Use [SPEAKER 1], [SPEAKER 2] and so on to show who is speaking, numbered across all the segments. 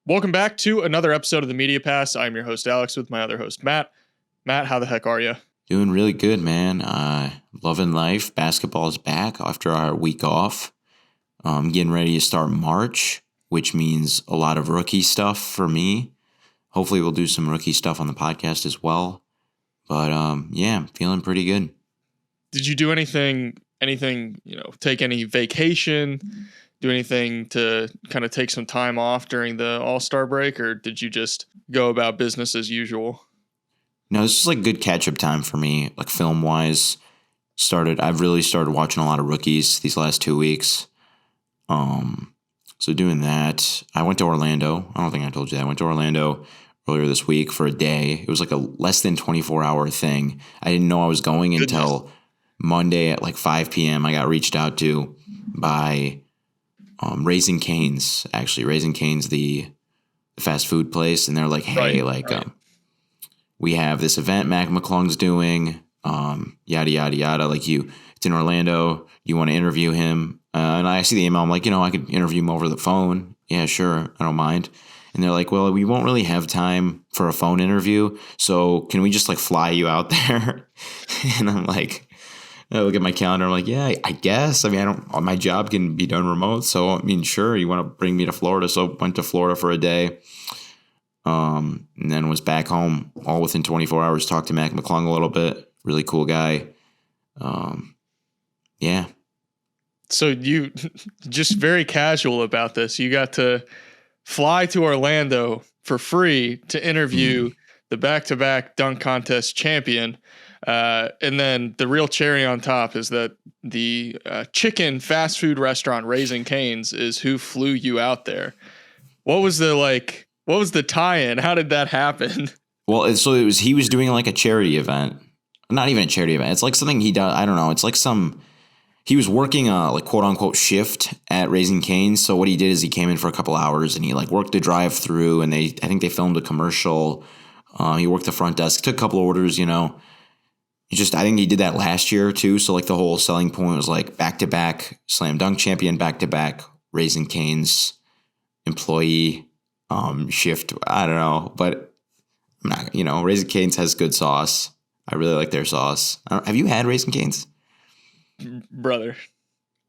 [SPEAKER 1] Welcome back to another episode of the Media Pass. I'm your host, Alex, with my other host, Matt. Matt, how the heck are you?
[SPEAKER 2] Doing really good, man. Loving life. Basketball is back after our week off. Getting ready to start March, which means a lot of rookie stuff for me. Hopefully we'll do some rookie stuff on the podcast as well. But yeah, I'm feeling pretty good.
[SPEAKER 1] Did you do anything, take any vacation, do anything to kind of take some time off during the All-Star break, or did you just go about business as usual?
[SPEAKER 2] No, this is like good catch-up time for me, like film-wise. I've really started watching a lot of rookies these last 2 weeks. So doing that, I went to Orlando. I don't think I told you that. I went to Orlando earlier this week for a day. It was like a less than 24-hour thing. I didn't know I was going until Monday at like 5 p.m. I got reached out to by Raising Cane's, actually. Raising Cane's, the fast food place. And they're like, hey, we have this event Mac McClung's doing, yada, yada, yada. Like it's in Orlando. You want to interview him? And I see the email. I'm like, I could interview him over the phone. Yeah, sure. I don't mind. And they're like, well, we won't really have time for a phone interview. So can we just like fly you out there? And I'm like, I look at my calendar. I'm like, yeah, I guess. I mean, my job can be done remote. So, I mean, sure, you want to bring me to Florida. So went to Florida for a day. And then was back home all within 24 hours. Talked to Mac McClung a little bit. Really cool guy. Yeah.
[SPEAKER 1] So you just very casual about this. You got to fly to Orlando for free to interview the back-to-back dunk contest champion. And then the real cherry on top is that the chicken fast food restaurant Raising Cane's is who flew you out there. What was the tie-in? How did that happen?
[SPEAKER 2] Well, he was doing like a charity event. Not even a charity event. It's like something he does. I don't know. It's like he was working a like quote unquote shift at Raising Cane's. So what he did is he came in for a couple hours and he like worked the drive through, and I think they filmed a commercial. He worked the front desk, took a couple orders, I think he did that last year too. So like the whole selling point was like back-to-back slam dunk champion, back-to-back Raising Cane's employee shift. I don't know, but I'm not, Raising Cane's has good sauce. I really like their sauce. Have you had Raising Cane's?
[SPEAKER 1] Brother,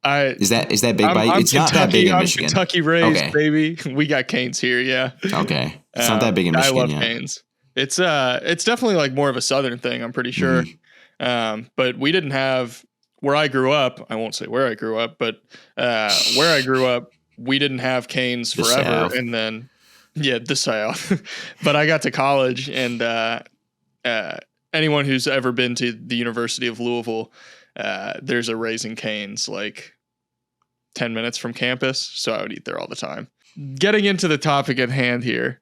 [SPEAKER 2] is that big by you? It's
[SPEAKER 1] Kentucky,
[SPEAKER 2] not that big in
[SPEAKER 1] I'm
[SPEAKER 2] Michigan.
[SPEAKER 1] Kentucky raised,
[SPEAKER 2] okay.
[SPEAKER 1] Baby. We got Cane's here, yeah.
[SPEAKER 2] Okay, it's not that big in Michigan.
[SPEAKER 1] I love
[SPEAKER 2] yet.
[SPEAKER 1] Cane's. It's definitely like more of a Southern thing, I'm pretty sure. But we didn't have where I grew up. I won't say where I grew up, but where I grew up, we didn't have Cane's forever. And then, the South. But I got to college, and anyone who's ever been to the University of Louisville, there's a Raising Cane's like 10 minutes from campus. So I would eat there all the time. Getting into the topic at hand here.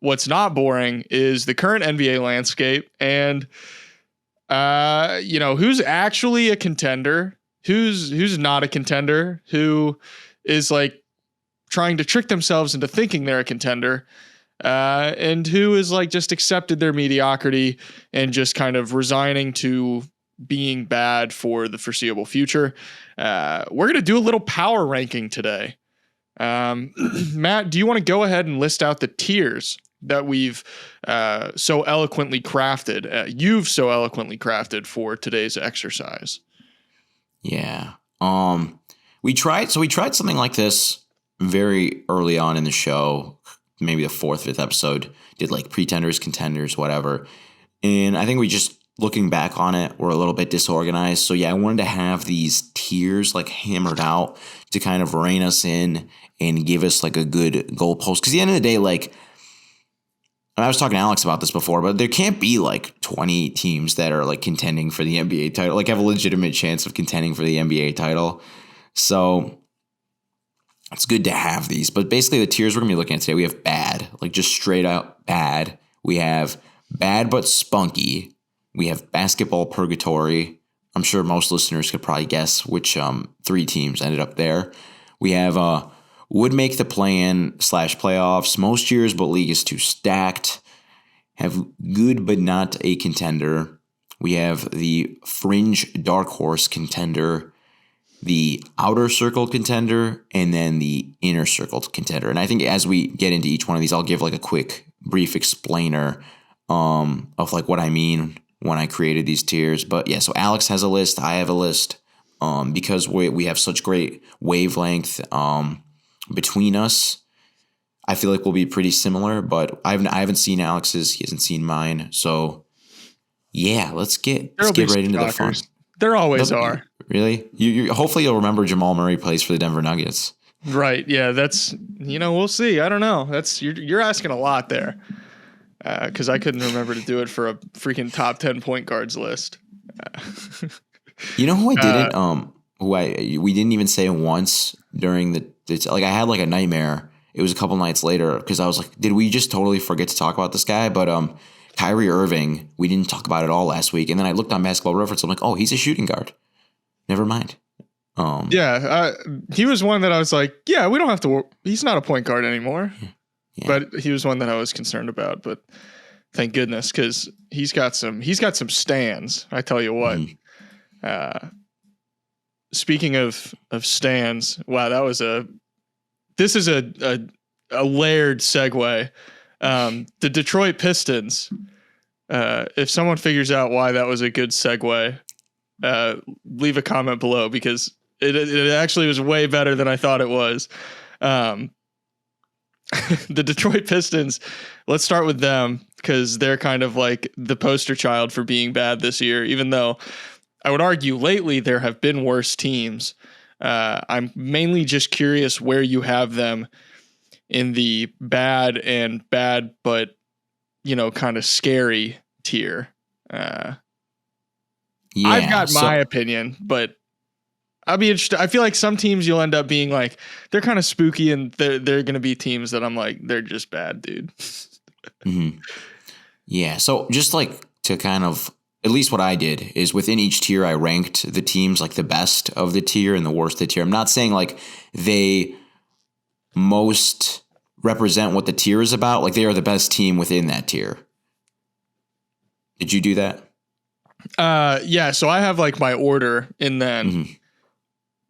[SPEAKER 1] What's not boring is the current NBA landscape, and who's actually a contender, who's not a contender, who is like trying to trick themselves into thinking they're a contender, and who is like just accepted their mediocrity and just kind of resigning to being bad for the foreseeable future. We're going to do a little power ranking today. Matt, do you want to go ahead and list out the tiers that we've so eloquently crafted? You've so eloquently crafted for today's exercise.
[SPEAKER 2] Yeah. We tried something like this very early on in the show, maybe the 4th, 5th episode, did like pretenders, contenders, whatever. And I think we just, looking back on it, we're a little bit disorganized. So yeah, I wanted to have these tiers like hammered out to kind of rein us in and give us like a good goalpost. Because at the end of the day, like, I was talking to Alex about this before, but there can't be like 20 teams that are like contending for the NBA title, like have a legitimate chance of contending for the NBA title. So it's good to have these. But basically the tiers we're going to be looking at today, we have bad, like just straight out bad. We have bad but spunky. We have basketball purgatory. I'm sure most listeners could probably guess which 3 teams ended up there. We have would make the play-in / playoffs most years, but league is too stacked. Have good but not a contender. We have the fringe dark horse contender. the outer circle contender, and then the inner circle contender. And I think as we get into each one of these, I'll give like a quick, brief explainer of like what I mean when I created these tiers. But yeah, so Alex has a list, I have a list, because we have such great wavelength between us. I feel like we'll be pretty similar, but I haven't seen Alex's, he hasn't seen mine, so yeah, let's get right into the fun.
[SPEAKER 1] There always are.
[SPEAKER 2] Really? You hopefully you'll remember Jamal Murray plays for the Denver Nuggets.
[SPEAKER 1] Right. Yeah. That's, we'll see. I don't know. That's you're asking a lot there. Because I couldn't remember to do it for a freaking top 10 point guards list.
[SPEAKER 2] You know who I didn't? We didn't even say once during like I had like a nightmare. It was a couple nights later because I was like, did we just totally forget to talk about this guy? But Kyrie Irving, we didn't talk about it all last week. And then I looked on Basketball Reference. I'm like, oh, he's a shooting guard. Never mind.
[SPEAKER 1] He was one that I was like, yeah, we don't have to. He's not a point guard anymore.
[SPEAKER 2] Yeah.
[SPEAKER 1] But he was one that I was concerned about. But thank goodness, because he's got some stands. I tell you what. Speaking of stands, wow, this is a layered segue. The Detroit Pistons. If someone figures out why that was a good segue, leave a comment below because it actually was way better than I thought it was. The Detroit Pistons, let's start with them because they're kind of like the poster child for being bad this year, even though I would argue lately there have been worse teams. I'm mainly just curious where you have them in the bad but kind of scary tier. I've got my opinion, but I'll be interested. I feel like some teams you'll end up being like, they're kind of spooky and they're going to be teams that I'm like, they're just bad, dude.
[SPEAKER 2] Mm-hmm. Yeah. So just like to kind of, at least what I did is within each tier, I ranked the teams like the best of the tier and the worst of the tier. I'm not saying like they most represent what the tier is about. Like they are the best team within that tier. Did you do that?
[SPEAKER 1] Yeah. So I have like my order and then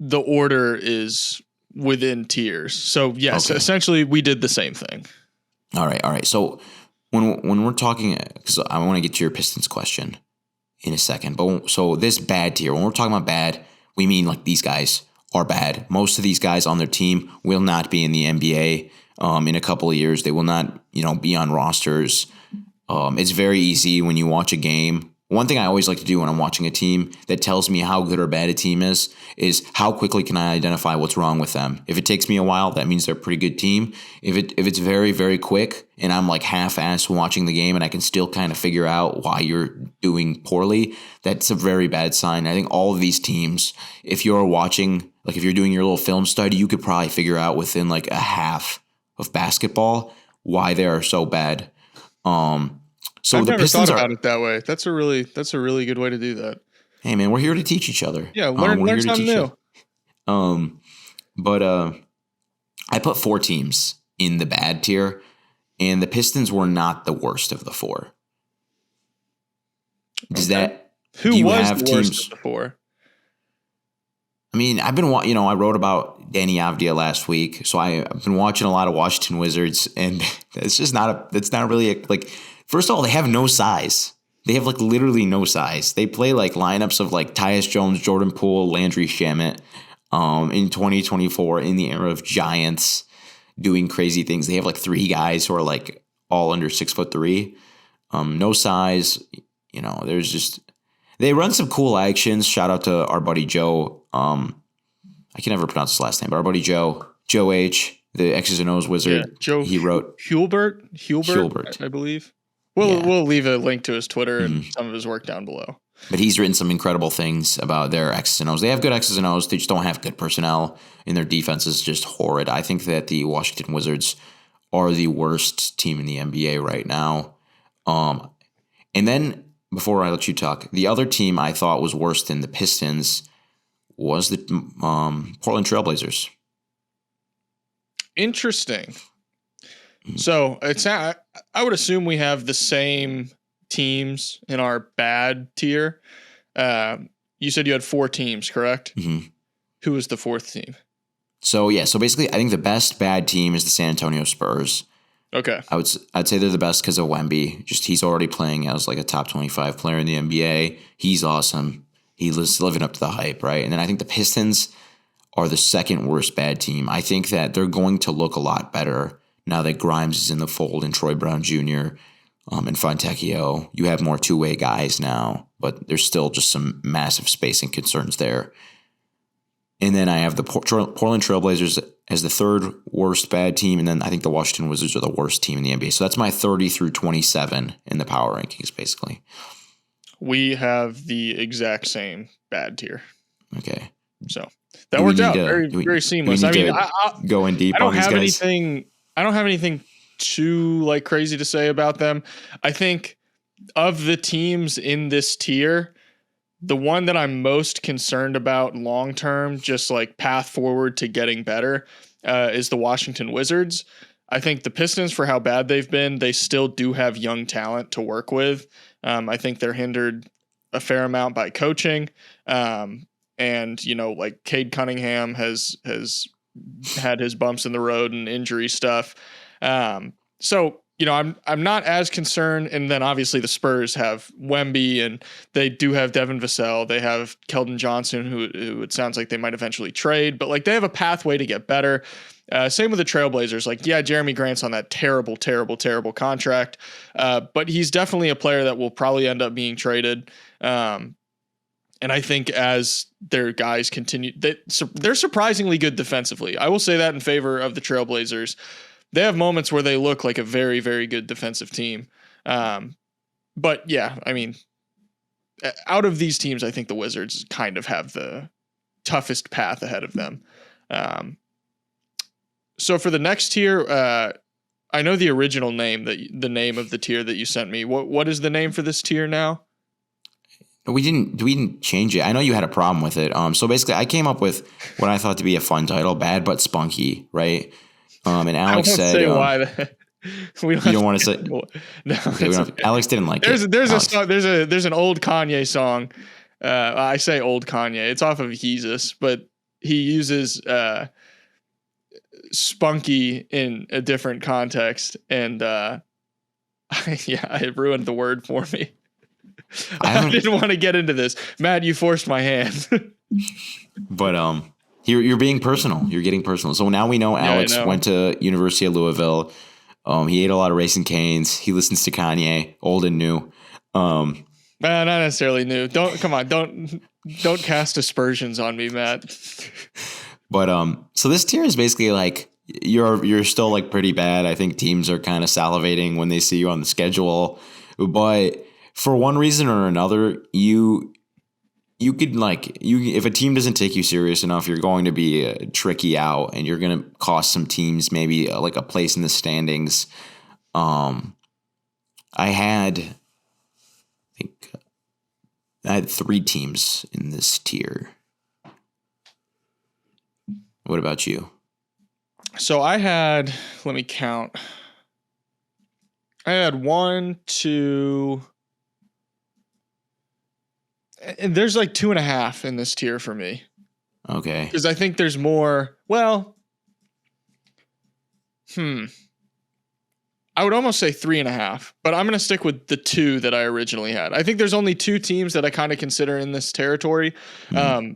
[SPEAKER 1] the order is within tiers. So yes, essentially we did the same thing.
[SPEAKER 2] All right. So when we're talking, because I want to get to your Pistons question in a second, but so this bad tier, when we're talking about bad, we mean like these guys are bad. Most of these guys on their team will not be in the NBA in a couple of years. They will not, be on rosters. It's very easy when you watch a game. One thing I always like to do when I'm watching a team that tells me how good or bad a team is how quickly can I identify what's wrong with them. If it takes me a while, that means they're a pretty good team. If it's very, very quick and I'm like half-assed watching the game and I can still kind of figure out why you're doing poorly, that's a very bad sign. I think all of these teams, if you're watching, like if you're doing your little film study, you could probably figure out within like a half of basketball why they are so bad. So
[SPEAKER 1] I've
[SPEAKER 2] the
[SPEAKER 1] never
[SPEAKER 2] Pistons
[SPEAKER 1] thought about it that way. That's a really good way to do that.
[SPEAKER 2] Hey man, we're here to teach each other.
[SPEAKER 1] Yeah, learn something new.
[SPEAKER 2] But I put 4 teams in the bad tier, and the Pistons were not the worst of the 4.
[SPEAKER 1] Who was the worst of the 4?
[SPEAKER 2] I mean, I've been, I wrote about Danny Avdia last week, so I've been watching a lot of Washington Wizards, and it's not really first of all, they have no size. They have like literally no size. They play like lineups of like Tyus Jones, Jordan Poole, Landry Shamet in 2024 in the era of giants doing crazy things. They have like 3 guys who are like all under 6'3". No size. They run some cool actions. Shout out to our buddy Joe. I can never pronounce his last name, but our buddy Joe H, the X's and O's wizard.
[SPEAKER 1] Yeah, Joe.
[SPEAKER 2] He wrote
[SPEAKER 1] Hulbert, I believe. We'll leave a link to his Twitter and some of his work down below.
[SPEAKER 2] But he's written some incredible things about their X's and O's. They have good X's and O's. They just don't have good personnel, and their defense is just horrid. I think that the Washington Wizards are the worst team in the NBA right now. And then, before I let you talk, the other team I thought was worse than the Pistons was the Portland Trailblazers.
[SPEAKER 1] Interesting. So I would assume we have the same teams in our bad tier. You said you had 4 teams, correct?
[SPEAKER 2] Mm-hmm.
[SPEAKER 1] Who was the fourth team?
[SPEAKER 2] So basically, I think the best bad team is the San Antonio Spurs.
[SPEAKER 1] Okay.
[SPEAKER 2] I'd say they're the best because of Wemby. Just he's already playing as like a top 25 player in the NBA. He's awesome. He's living up to the hype, right? And then I think the Pistons are the second worst bad team. I think that they're going to look a lot better now that Grimes is in the fold and Troy Brown Jr. And Fontecchio. You have more two-way guys now, but there's still just some massive spacing concerns there. And then I have the Portland Trailblazers as the third worst bad team, and then I think the Washington Wizards are the worst team in the NBA. So that's my 30 through 27 in the power rankings, basically.
[SPEAKER 1] We have the exact same bad tier.
[SPEAKER 2] Okay.
[SPEAKER 1] So that worked out very seamless. I mean,
[SPEAKER 2] I'll go in deep on these guys.
[SPEAKER 1] I don't have anything too like crazy to say about them. I think of the teams in this tier, the one that I'm most concerned about long term, just like path forward to getting better, is the Washington Wizards. I think the Pistons, for how bad they've been, they still do have young talent to work with. I think they're hindered a fair amount by coaching. And, you know, like Cade Cunningham has had his bumps in the road and injury stuff. So, you know, I'm not as concerned. And then obviously the Spurs have Wemby and they do have Devin Vassell. They have Keldon Johnson, who it sounds like they might eventually trade, but like they have a pathway to get better. Same with the Trailblazers. Like, yeah, Jeremy Grant's on that terrible contract. But he's definitely a player that will probably end up being traded. And I think as their guys continue, they're surprisingly good defensively. I will say that in favor of the Trailblazers. They have moments where they look like a very, very good defensive team. But yeah, I mean, out of these teams, I think the Wizards kind of have the toughest path ahead of them. So for the next tier, I know the original name, the name of the tier that you sent me. What is the name for this tier now?
[SPEAKER 2] We didn't change it. I know you had a problem with it. So basically, I came up with what I thought to be a fun title, Bad But Spunky, right? And Alex said,
[SPEAKER 1] say why.
[SPEAKER 2] We don't want to say.
[SPEAKER 1] No,
[SPEAKER 2] okay, Alex didn't like it.
[SPEAKER 1] There's a song, there's an old Kanye song. I say old Kanye. It's off of Yeezus, but he uses spunky in a different context, and yeah, it ruined the word for me. I didn't want to get into this, Matt. You forced my hand.
[SPEAKER 2] But you're being personal. You're getting personal. So now we know Alex went to University of Louisville. He ate a lot of Raisin Canes. He listens to Kanye, old and new. Not
[SPEAKER 1] necessarily new. Don't cast aspersions on me, Matt.
[SPEAKER 2] But so this tier is basically like you're still like pretty bad. I think teams are kind of salivating when they see you on the schedule, but for one reason or another, you could if a team doesn't take you serious enough, you're going to be tricky out, and you're going to cost some teams maybe like a place in the standings. I had 3 teams in this tier. What about you?
[SPEAKER 1] So I had, let me count. I had 1, 2. And there's like 2.5 in this tier for me.
[SPEAKER 2] Okay.
[SPEAKER 1] Because I think there's more. Well, I would almost say 3.5, but I'm going to stick with the 2 that I originally had. I think there's only 2 teams that I kind of consider in this territory that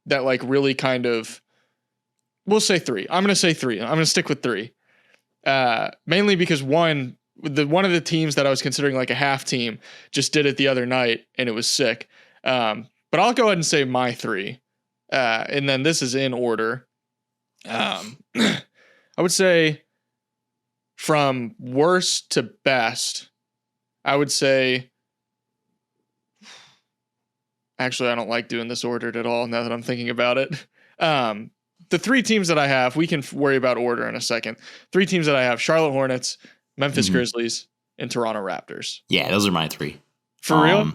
[SPEAKER 1] like really kind of, we'll say 3. I'm going to say 3. I'm going to stick with 3. Mainly because one of the teams that I was considering like a half team just did it the other night and it was sick. But I'll go ahead and say my 3. And then this is in order. I would say from worst to best, I would say, actually, I don't like doing this ordered at all now that I'm thinking about it. The 3 teams that I have, we can worry about order in a second. 3 teams that I have: Charlotte Hornets, Memphis Grizzlies, and Toronto Raptors.
[SPEAKER 2] Yeah, those are my 3.
[SPEAKER 1] For real?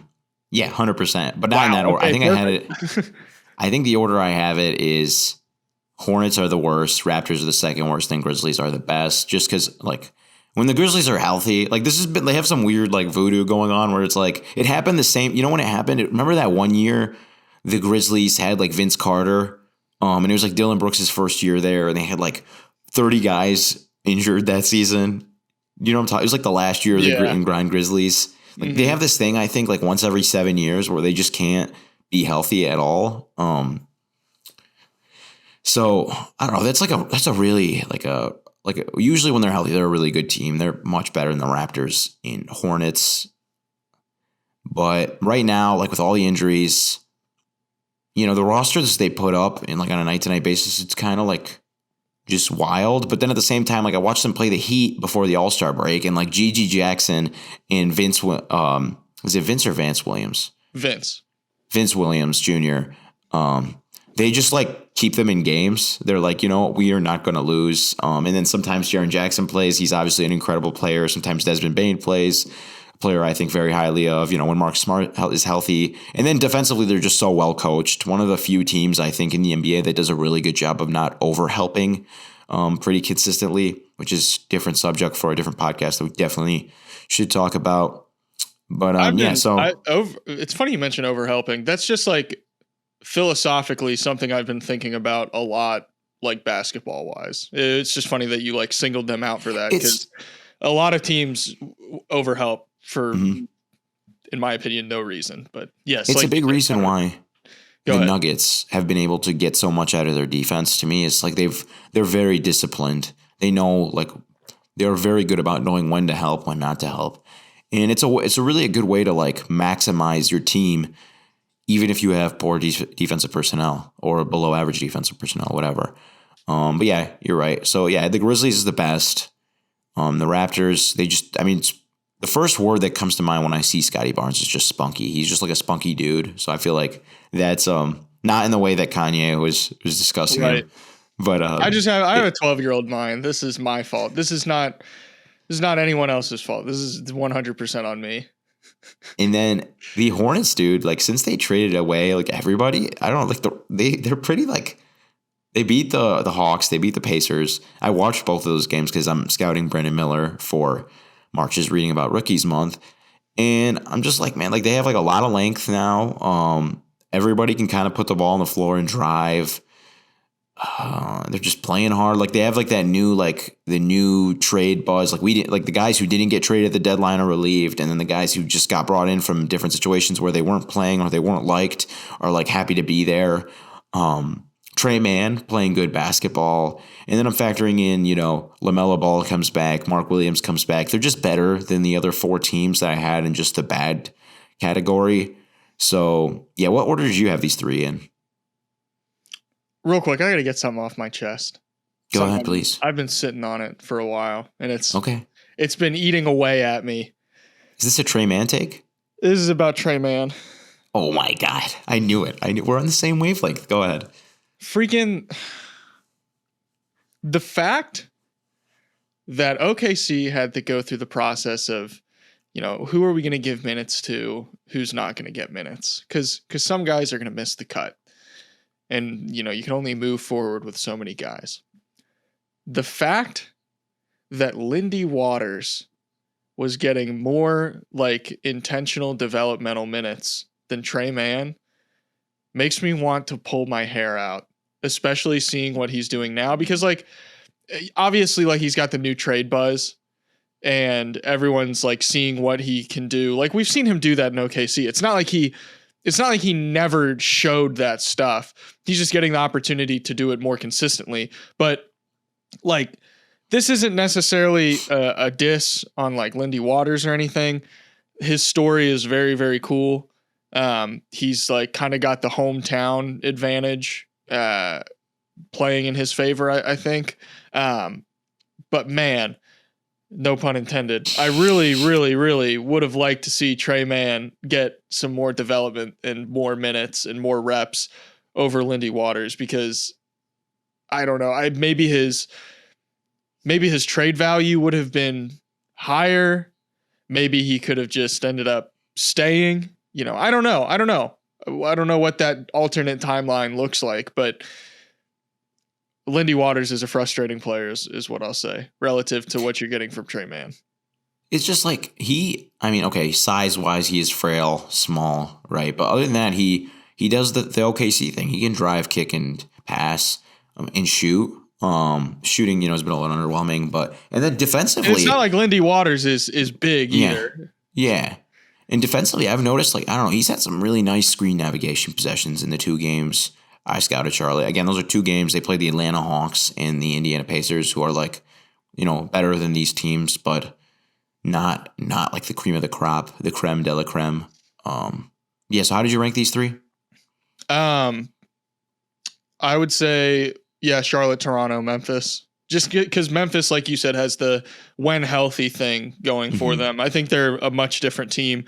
[SPEAKER 2] Yeah, 100%. But not in that order. I think perfect. I had it. I think the order I have it is Hornets are the worst, Raptors are the second worst, then Grizzlies are the best. Just because, like, when the Grizzlies are healthy, like this has been, they have some weird like voodoo going on where it's like it happened the same. You know when it happened? Remember that one year the Grizzlies had like Vince Carter And it was like Dylan Brooks' first year there, and they had like 30 guys injured that season. You know what I'm talking? It was like the last year of the
[SPEAKER 1] Yeah.
[SPEAKER 2] Grit and Grind Grizzlies. Like they have this thing, I think, like once every 7 years where they just can't be healthy at all. So I don't know. That's a really usually when they're healthy, they're a really good team. They're much better than the Raptors and Hornets. But right now, like with all the injuries, you know, the rosters they put up in like on a night-to-night basis, it's kind of like just wild. But then at the same time, like I watched them play the Heat before the All-Star break, and like G.G. Jackson and Vince, is it Vince or Vance Williams? Vince Williams Jr. They just like keep them in games. They're like, you know what, we are not going to lose. And then sometimes Jaren Jackson plays. He's obviously an incredible player. Sometimes Desmond Bane plays. Player I think very highly of, you know, when Mark Smart is healthy. And then defensively, they're just so well coached. One of the few teams I think in the NBA that does a really good job of not over helping pretty consistently, which is different subject for a different podcast that we definitely should talk about. But
[SPEAKER 1] it's funny you mention over helping. That's just like philosophically something I've been thinking about a lot, like basketball wise. It's just funny that you like singled them out for that, because a lot of teams overhelp for, in my opinion, no reason. But yes,
[SPEAKER 2] it's
[SPEAKER 1] like,
[SPEAKER 2] a big reason why the
[SPEAKER 1] ahead.
[SPEAKER 2] Nuggets have been able to get so much out of their defense. To me, it's like they're very disciplined. They know, like, they're very good about knowing when to help, when not to help, and it's a really a good way to like maximize your team, even if you have poor defensive personnel or below average defensive personnel, whatever. But yeah, you're right. So yeah, the Grizzlies is the best. The Raptors, the first word that comes to mind when I see Scotty Barnes is just spunky. He's just like a spunky dude. So I feel like that's not in the way that Kanye was discussing him. But I
[SPEAKER 1] have a 12-year-old mind. This is my fault. This is not anyone else's fault. This is 100% on me.
[SPEAKER 2] And then the Hornets, dude, like since they traded away like everybody, I don't know, like they're pretty like. They beat the Hawks. They beat the Pacers. I watched both of those games because I'm scouting Brandon Miller for March's Reading About Rookies month. And I'm just like, man, like they have like a lot of length now. Everybody can kind of put the ball on the floor and drive. They're just playing hard. Like they have like that new, like the new trade buzz. Like we didn't, like the guys who didn't get traded at the deadline are relieved. And then the guys who just got brought in from different situations where they weren't playing or they weren't liked are like happy to be there. Trey Mann playing good basketball. And then I'm factoring in, you know, LaMelo Ball comes back. Mark Williams comes back. They're just better than the other four teams that I had in just the bad category. So, yeah, what order did you have these three in?
[SPEAKER 1] Real quick, I got to get something off my chest.
[SPEAKER 2] Go ahead, please.
[SPEAKER 1] I've been sitting on it for a while, and it's been eating away at me.
[SPEAKER 2] Is this a Trey Mann take?
[SPEAKER 1] This is about Trey Mann.
[SPEAKER 2] Oh, my God. I knew it. We're on the same wavelength. Go ahead.
[SPEAKER 1] Freaking the fact that OKC had to go through the process of, you know, who are we going to give minutes to, who's not going to get minutes, because some guys are going to miss the cut, and you know you can only move forward with so many guys. The fact that Lindy Waters was getting more like intentional developmental minutes than Trey Mann makes me want to pull my hair out, especially seeing what he's doing now, because like obviously like he's got the new trade buzz and everyone's like seeing what he can do. Like we've seen him do that in OKC. It's not like he never showed that stuff. He's just getting the opportunity to do it more consistently. But like this isn't necessarily a diss on like Lindy Waters or anything. His story is very, very cool. He's like kind of got the hometown advantage playing in his favor, I think. But man, no pun intended, I really, really, really would have liked to see Trey Mann get some more development and more minutes and more reps over Lindy Waters, because I don't know, maybe his trade value would have been higher. Maybe he could have just ended up staying. You know, I don't know. I don't know what that alternate timeline looks like, but Lindy Waters is a frustrating player is what I'll say relative to what you're getting from Trey Mann.
[SPEAKER 2] It's just like size-wise, he is frail, small, right? But other than that, he does the OKC thing. He can drive, kick, pass and shoot. Shooting, has been a little underwhelming, and then defensively,
[SPEAKER 1] and it's not like Lindy Waters is big either.
[SPEAKER 2] Yeah. And defensively, I've noticed, I don't know, he's had some really nice screen navigation possessions in the 2 games I scouted Charlotte. Again, those are 2 games. They played the Atlanta Hawks and the Indiana Pacers, who are better than these teams, but not like the cream of the crop, the creme de la creme. So how did you rank these 3?
[SPEAKER 1] I would say, Charlotte, Toronto, Memphis. Just because Memphis, like you said, has the when healthy thing going for them. I think they're a much different team.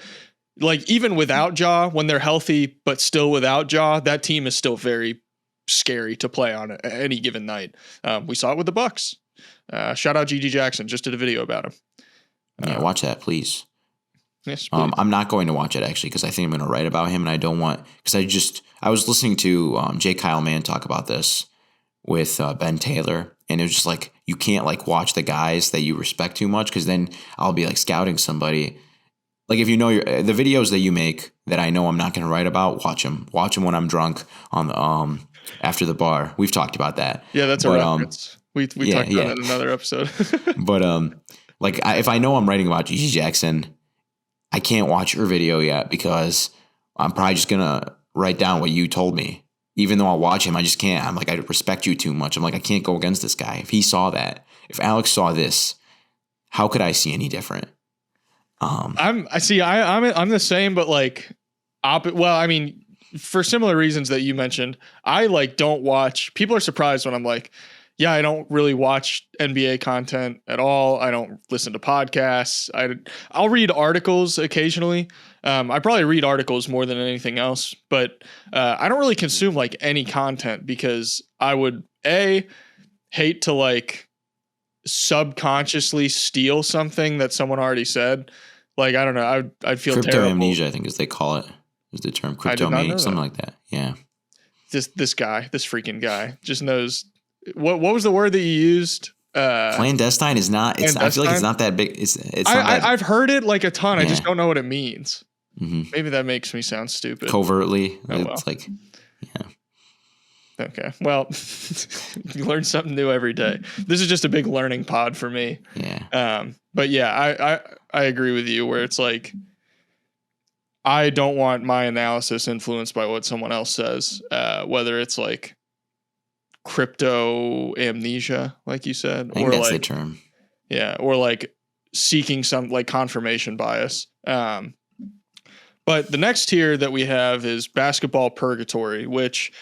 [SPEAKER 1] Like, even without Ja, when they're healthy, but still without Ja, that team is still very scary to play on any given night. We saw it with the Bucks. Shout out G.G. Jackson. Just did a video about him.
[SPEAKER 2] Yeah, watch that, please.
[SPEAKER 1] Yes, please.
[SPEAKER 2] I'm not going to watch it, actually, because I think I'm going to write about him, and I don't want – because I was listening to J. Kyle Mann talk about this with Ben Taylor, and it was just like, you can't watch the guys that you respect too much, because then I'll be scouting somebody. Like, if the videos that you make that I know I'm not going to write about, watch them when I'm drunk on the after the bar. We've talked about that.
[SPEAKER 1] Yeah, that's a reference. We talked about it in another episode.
[SPEAKER 2] But if I know I'm writing about G.G. Jackson, I can't watch your video yet, because I'm probably just gonna write down what you told me. Even though I'll watch him, I just can't. I'm I respect you too much. I'm I can't go against this guy. If he saw that, if Alex saw this, how could I see any different?
[SPEAKER 1] I'm the same, but well, I mean, for similar reasons that you mentioned, I don't watch. People are surprised when I'm I don't really watch NBA content at all. I don't listen to podcasts. I'll read articles occasionally. I probably read articles more than anything else, but I don't really consume any content, because I would hate to subconsciously steal something that someone already said. I don't know. I'd feel
[SPEAKER 2] crypto
[SPEAKER 1] terrible.
[SPEAKER 2] amnesia, I think, as they call it, is the term. Crypto amnesia, something like that. Yeah.
[SPEAKER 1] This freaking guy just knows. What was the word that you used?
[SPEAKER 2] Clandestine is not. I feel like it's not that big.
[SPEAKER 1] I've heard it a ton.
[SPEAKER 2] Yeah.
[SPEAKER 1] I just don't know what it means. Mm-hmm. Maybe that makes me sound stupid.
[SPEAKER 2] Covertly,
[SPEAKER 1] it's Okay. Well, you learn something new every day. This is just a big learning pod for me.
[SPEAKER 2] Yeah.
[SPEAKER 1] But yeah, I agree with you, where it's I don't want my analysis influenced by what someone else says, whether it's crypto amnesia, like you said,
[SPEAKER 2] I think that's the term.
[SPEAKER 1] Yeah, or seeking some confirmation bias. But the next tier that we have is basketball purgatory, which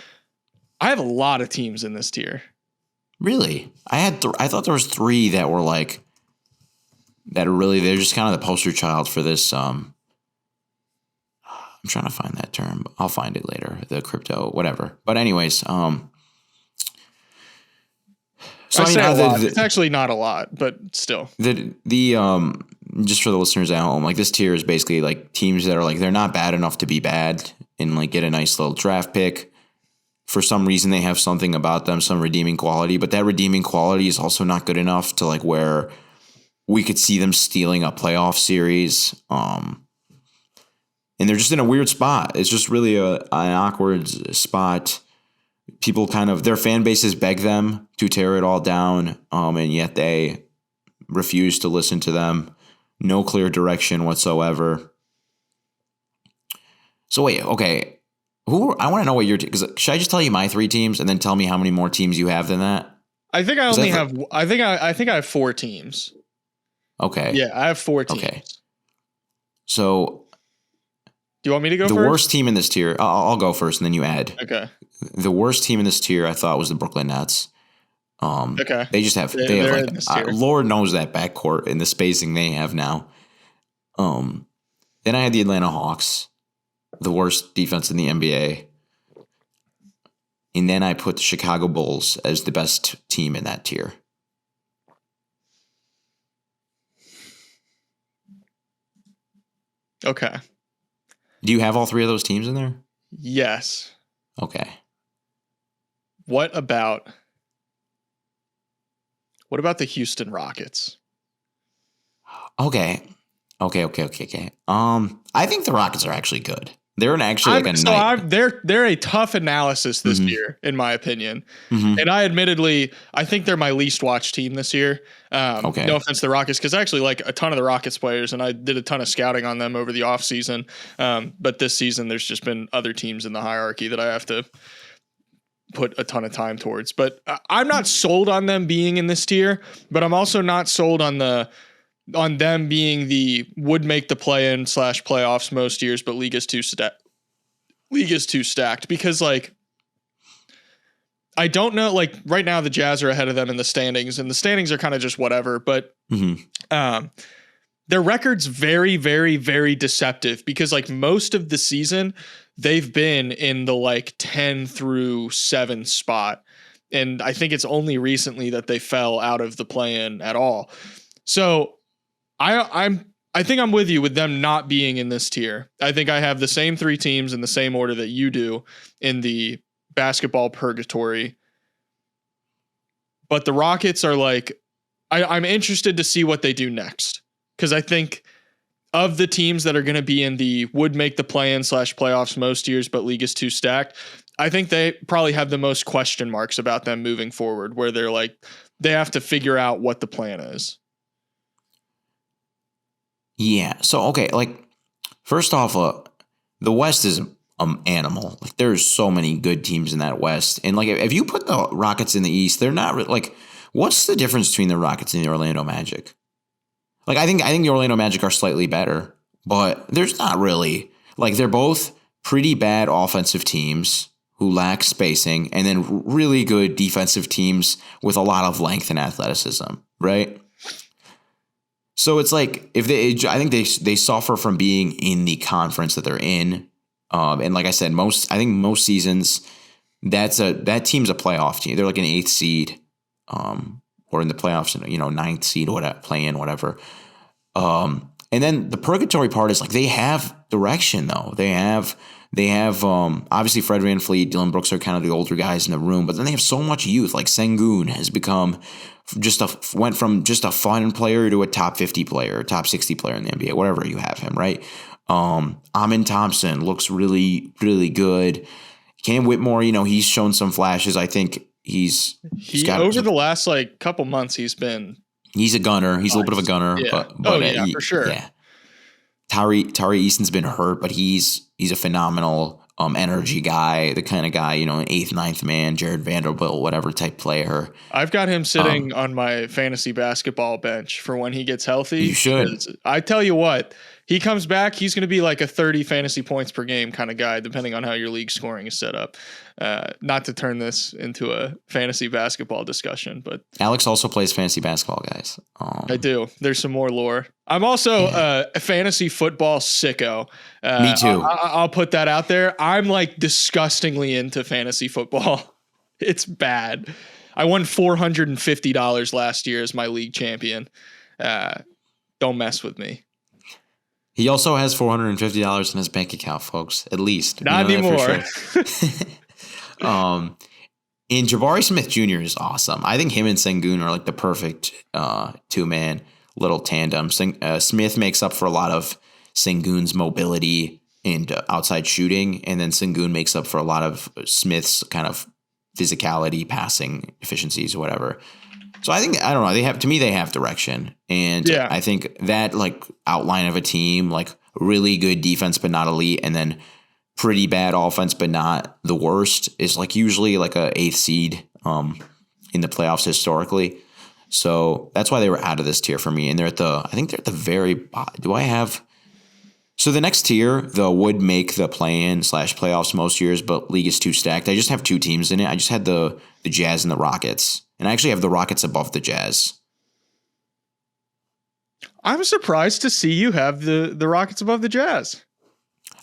[SPEAKER 1] I have a lot of teams in this tier.
[SPEAKER 2] Really? I thought there was 3 that were that are really, they're just kind of the poster child for this. I'm trying to find that term. I'll find it later. The crypto, whatever. But anyways,
[SPEAKER 1] so I say a lot. It's actually not a lot, but still.
[SPEAKER 2] Just for the listeners at home, this tier is basically teams that are they're not bad enough to be bad, and get a nice little draft pick. For some reason, they have something about them, some redeeming quality, but that redeeming quality is also not good enough to where we could see them stealing a playoff series. And they're just in a weird spot. It's just really an awkward spot. People their fan bases beg them to tear it all down, and yet they refuse to listen to them. No clear direction whatsoever. So wait, okay. I want to know what your because should I just tell you my 3 teams and then tell me how many more teams you have than that?
[SPEAKER 1] I think I only have. I think I have 4 teams.
[SPEAKER 2] Okay.
[SPEAKER 1] Yeah, I have 4 teams.
[SPEAKER 2] Okay. So,
[SPEAKER 1] do you want me to go
[SPEAKER 2] first?
[SPEAKER 1] The
[SPEAKER 2] worst team in this tier? I'll go first, and then you add.
[SPEAKER 1] Okay.
[SPEAKER 2] The worst team in this tier, I thought, was the Brooklyn Nets.
[SPEAKER 1] Okay.
[SPEAKER 2] They just have. They have Lord knows that backcourt and the spacing they have now. Then I had the Atlanta Hawks, the worst defense in the NBA. And then I put the Chicago Bulls as the best team in that tier.
[SPEAKER 1] Okay.
[SPEAKER 2] Do you have all 3 of those teams in there?
[SPEAKER 1] Yes.
[SPEAKER 2] Okay.
[SPEAKER 1] What about the Houston Rockets?
[SPEAKER 2] Okay. I think the Rockets are actually good. They're
[SPEAKER 1] they're a tough analysis this year, in my opinion. And I think they're my least watched team this year.
[SPEAKER 2] Okay.
[SPEAKER 1] No offense to the Rockets, because I actually like a ton of the Rockets players, and I did a ton of scouting on them over the offseason. But this season, there's just been other teams in the hierarchy that I have to put a ton of time towards. But I'm not sold on them being in this tier, but I'm also not sold on them being would make the play-in / playoffs most years, but league is too stacked, because like, I don't know, like right now the Jazz are ahead of them in the standings, and the standings are kind of just whatever, but their record's very, very, very deceptive, because like most of the season they've been in the like 10 through 7 spot. And I think it's only recently that they fell out of the play-in at all. So I think I'm with you with them not being in this tier. I think I have the same 3 teams in the same order that you do in the basketball purgatory. But the Rockets are like, I'm interested to see what they do next. Because I think of the teams that are going to be in the would make the play-in / playoffs most years, but league is too stacked, I think they probably have the most question marks about them moving forward, where they're like, they have to figure out what the plan is.
[SPEAKER 2] Yeah. So, okay. Like, first off, the West is an animal. Like, there's so many good teams in that West. And like, if you put the Rockets in the East, they're not like, what's the difference between the Rockets and the Orlando Magic? Like, I think the Orlando Magic are slightly better, but there's not really, like, they're both pretty bad offensive teams who lack spacing, and then really good defensive teams with a lot of length and athleticism, right? So it's like, I think they suffer from being in the conference that they're in. And like I said, most seasons, that team's a playoff team. They're like an 8th seed, or in the playoffs, 9th seed, whatever, play-in, whatever. And then the purgatory part is like, they have direction though. They have obviously Fred VanVleet, Dylan Brooks are kind of the older guys in the room, but then they have so much youth. Like Sengun has become went from just a fun player to a top 50 player, top 60 player in the NBA, whatever you have him, right? Amin Thompson looks really, really good. Cam Whitmore, he's shown some flashes. I think he's got
[SPEAKER 1] over the last like couple months, he's
[SPEAKER 2] a gunner. He's nice. A little bit of a gunner,
[SPEAKER 1] yeah.
[SPEAKER 2] but
[SPEAKER 1] for sure.
[SPEAKER 2] Yeah. Tari Easton's been hurt, but he's a phenomenal energy guy, the kind of guy, an 8th, 9th man, Jared Vanderbilt, whatever type player.
[SPEAKER 1] I've got him sitting on my fantasy basketball bench for when he gets healthy.
[SPEAKER 2] You should.
[SPEAKER 1] I tell you what, he comes back, he's going to be like a 30 fantasy points per game kind of guy, depending on how your league scoring is set up. Not to turn this into a fantasy basketball discussion, but
[SPEAKER 2] Alex also plays fantasy basketball, guys.
[SPEAKER 1] I do. There's some more lore. I'm also a fantasy football sicko.
[SPEAKER 2] Me too.
[SPEAKER 1] I'll put that out there. I'm like disgustingly into fantasy football. It's bad. I won $450 last year as my league champion. Don't mess with me.
[SPEAKER 2] He also has $450 in his bank account, folks. At least.
[SPEAKER 1] Not anymore.
[SPEAKER 2] And Jabari Smith Jr. is awesome. I think him and Sengun are like the perfect 2-man little tandem. Smith makes up for a lot of Sengun's mobility and outside shooting, and then Sengun makes up for a lot of Smith's kind of physicality, passing efficiencies, or whatever. So I don't know. They have direction, and yeah. I think that like outline of a team, like really good defense but not elite, and then pretty bad offense but not the worst, is like usually like a 8th seed in the playoffs historically. So that's why they were out of this tier for me, and I think they're at the very bottom. So the next tier, would make the play-in / playoffs most years, but league is too stacked. I just have 2 teams in it. I just had the Jazz and the Rockets. And I actually have the Rockets above the Jazz.
[SPEAKER 1] I'm surprised to see you have the Rockets above the Jazz.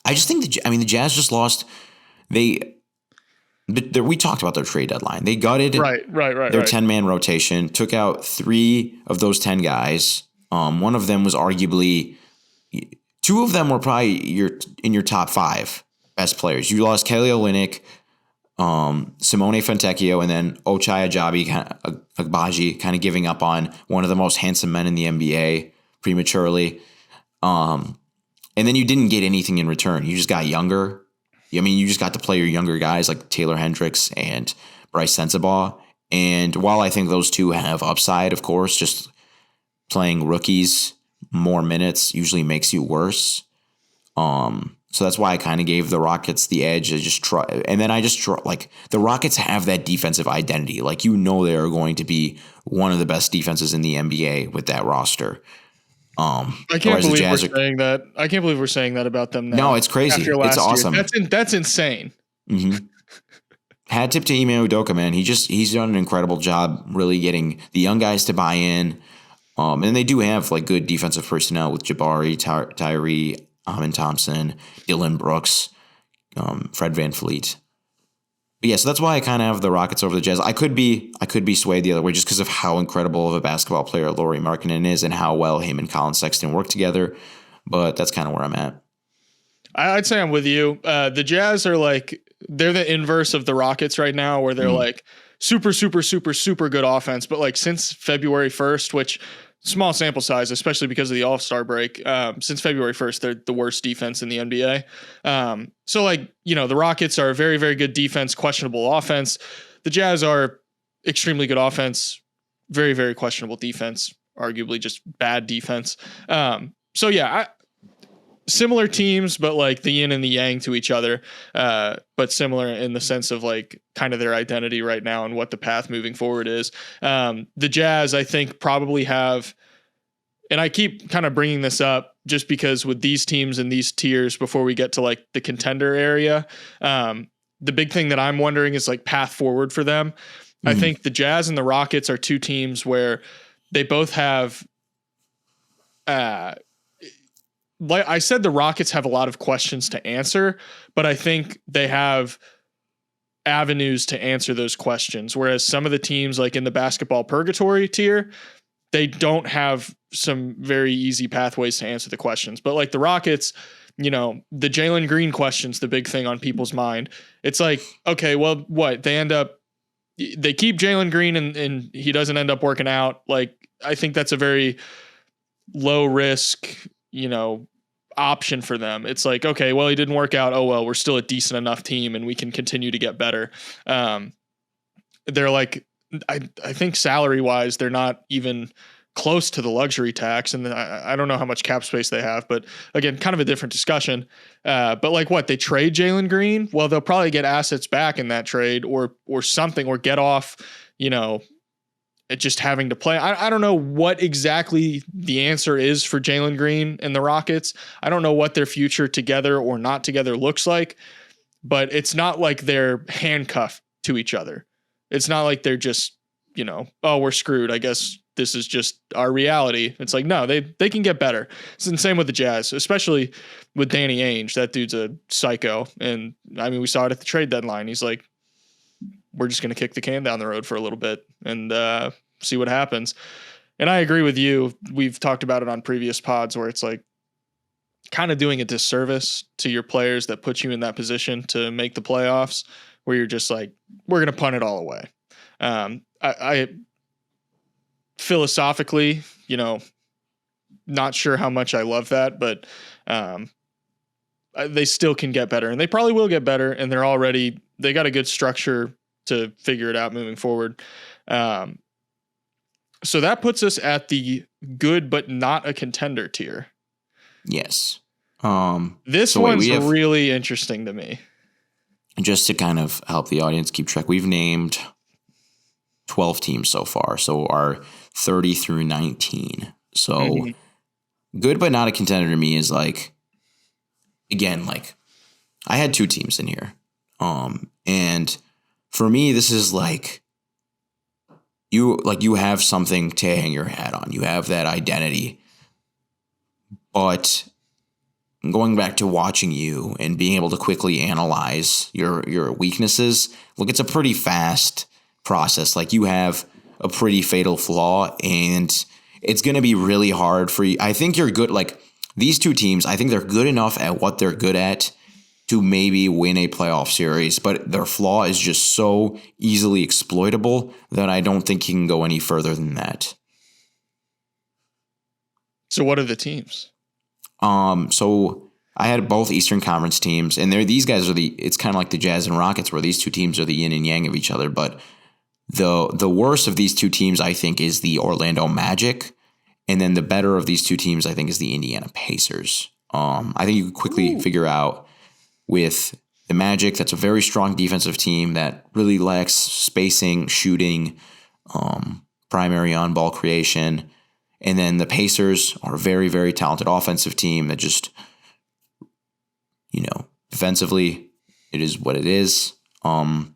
[SPEAKER 2] I just think the Jazz just lost. We talked about their trade deadline. They gutted their 10-man rotation, took out 3 of those 10 guys. One of them was arguably, 2 of them were probably in your top 5 best players. You lost Kelly Olynyk, Simone Fontecchio, and then Ochai Agbaji kind of giving up on one of the most handsome men in the NBA prematurely. And then you didn't get anything in return. You just got younger. I mean, you just got to play your younger guys like Taylor Hendricks and Bryce Sensabaugh. And while I think those two have upside, of course, just playing rookies more minutes usually makes you worse. So that's why I kind of gave the Rockets the edge. Like the Rockets have that defensive identity. Like, you know, they are going to be one of the best defenses in the NBA with that roster.
[SPEAKER 1] I can't believe we're saying that. I can't believe we're saying that about them now.
[SPEAKER 2] No, it's crazy. It's awesome.
[SPEAKER 1] That's insane.
[SPEAKER 2] Mm-hmm. Hat tip to Ime Udoka, man. He's done an incredible job really getting the young guys to buy in. And they do have like good defensive personnel with Jabari, Tyree, Amin Thompson, Dylan Brooks, Fred VanVleet. But yeah, so that's why I kind of have the Rockets over the Jazz. I could be swayed the other way just because of how incredible of a basketball player Lauri Markkanen is and how well him and Colin Sexton work together. But that's kind of where I'm at.
[SPEAKER 1] I'd say I'm with you. The Jazz are like, they're the inverse of the Rockets right now, where they're like super, super, super, super good offense. But like since February 1st, which small sample size, especially because of the All-Star break, since February 1st, they're the worst defense in the NBA. So like, you know, the Rockets are a very, very good defense, questionable offense. The Jazz are extremely good offense, very, very questionable defense, arguably just bad defense. So yeah, similar teams, but like the yin and the yang to each other, but similar in the sense of like kind of their identity right now and what the path moving forward is. The Jazz, I think, probably have, and I keep kind of bringing this up just because with these teams and these tiers before we get to like the contender area, the big thing that I'm wondering is like path forward for them. Mm-hmm. I think the Jazz and the Rockets are two teams where they both have, like I said, the Rockets have a lot of questions to answer, but I think they have avenues to answer those questions. Whereas some of the teams like in the basketball purgatory tier, they don't have some very easy pathways to answer the questions. But like the Rockets, you know, the Jalen Green question's the big thing on people's mind. It's like, okay, well, what? They keep Jalen Green and he doesn't end up working out. Like, I think that's a very low risk, you know, option for them. It's like, okay, well, he didn't work out. Oh, well, we're still a decent enough team and we can continue to get better. They're like, I think salary wise, they're not even close to the luxury tax. And I don't know how much cap space they have, but again, kind of a different discussion. But like what, they trade Jalen Green? Well, they'll probably get assets back in that trade or something, or get off, you know, just having to play. I don't know what exactly the answer is for Jalen Green and the Rockets. I don't know what their future together or not together looks like, but it's not like they're handcuffed to each other. It's not like they're just, you know, oh, we're screwed. I guess this is just our reality. It's like, no, they can get better. It's the same with the Jazz, especially with Danny Ainge. That dude's a psycho. And I mean, we saw it at the trade deadline. He's like, we're just going to kick the can down the road for a little bit and see what happens. And I agree with you. We've talked about it on previous pods where it's like kind of doing a disservice to your players that put you in that position to make the playoffs, where you're just like, we're going to punt it all away. I philosophically, you know, not sure how much I love that, but they still can get better, and they probably will get better. And they got a good structure to figure it out moving forward. So that puts us at the good, but not a contender tier.
[SPEAKER 2] Yes.
[SPEAKER 1] This one's really interesting to me.
[SPEAKER 2] Just to kind of help the audience keep track, we've named 12 teams so far. So our 30 through 19. So good, but not a contender to me is like, again, like I had two teams in here. And for me, this is like, you have something to hang your hat on. You have that identity. But going back to watching you and being able to quickly analyze your weaknesses, look, it's a pretty fast process. Like, you have a pretty fatal flaw, and it's going to be really hard for you. I think you're good. Like, these two teams, I think they're good enough at what they're good at to maybe win a playoff series, but their flaw is just so easily exploitable that I don't think you can go any further than that.
[SPEAKER 1] So what are the teams?
[SPEAKER 2] So I had both Eastern Conference teams, and these guys are it's kind of like the Jazz and Rockets, where these two teams are the yin and yang of each other. But the worst of these two teams, I think, is the Orlando Magic, and then the better of these two teams, I think, is the Indiana Pacers. I think you could quickly figure out with the Magic, that's a very strong defensive team that really lacks spacing, shooting, primary on-ball creation. And then the Pacers are a very, very talented offensive team that just, defensively, it is what it is. And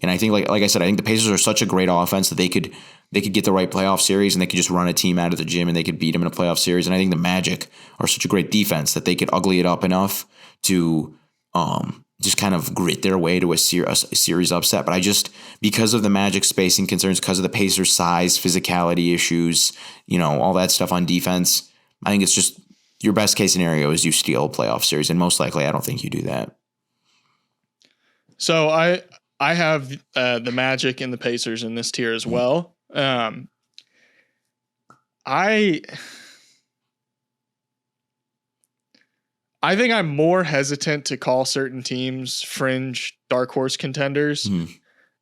[SPEAKER 2] I think, like I said, I think the Pacers are such a great offense that they could get the right playoff series and they could just run a team out of the gym and they could beat them in a playoff series. And I think the Magic are such a great defense that they could ugly it up enough to just kind of grit their way to a series upset. But because of the Magic spacing concerns, because of the Pacers' size, physicality issues, all that stuff on defense, I think it's just your best case scenario is you steal a playoff series. And most likely, I don't think you do that.
[SPEAKER 1] So I have the Magic and the Pacers in this tier as well. I think I'm more hesitant to call certain teams fringe dark horse contenders.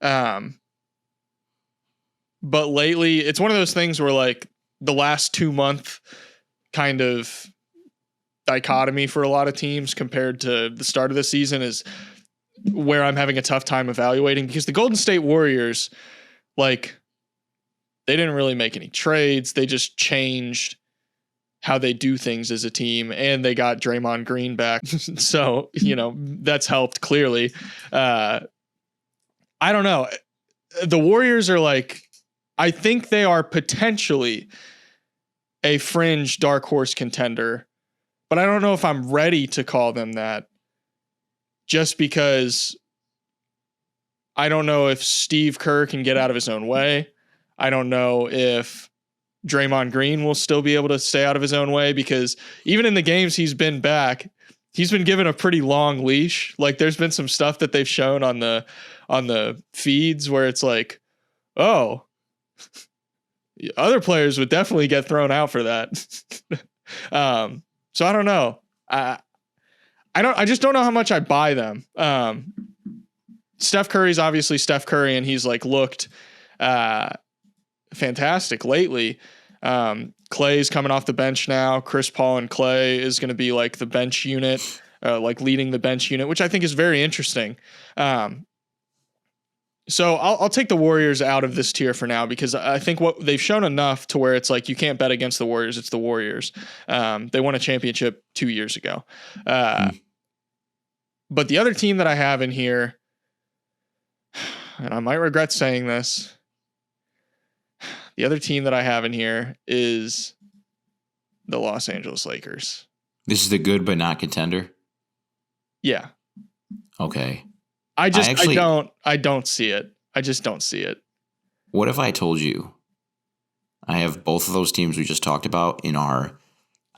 [SPEAKER 1] But lately, it's one of those things where like the last 2 month kind of dichotomy for a lot of teams compared to the start of the season is where I'm having a tough time evaluating, because the Golden State Warriors, like, they didn't really make any trades. They just changed how they do things as a team, and they got Draymond Green back. So, that's helped clearly. I don't know. The Warriors are like, I think they are potentially a fringe dark horse contender, but I don't know if I'm ready to call them that, just because I don't know if Steve Kerr can get out of his own way. I don't know if Draymond Green will still be able to stay out of his own way, because even in the games he's been back, he's been given a pretty long leash. Like, there's been some stuff that they've shown on the feeds where it's like, oh, other players would definitely get thrown out for that. So I don't know. I just don't know how much I buy them. Steph Curry's obviously Steph Curry, and he's like looked fantastic lately. Clay's coming off the bench now. Chris Paul and Clay is going to be like the bench unit, like leading the bench unit, which I think is very interesting. So I'll take the Warriors out of this tier for now, because I think what they've shown enough to where it's like, you can't bet against the Warriors. It's the Warriors. They won a championship 2 years ago. But the other team that I have in here, and I might regret saying this, the other team that I have in here is the Los Angeles Lakers.
[SPEAKER 2] This is the good but not contender?
[SPEAKER 1] Yeah.
[SPEAKER 2] Okay.
[SPEAKER 1] I don't see it. I just don't see it.
[SPEAKER 2] What if I told you I have both of those teams we just talked about in our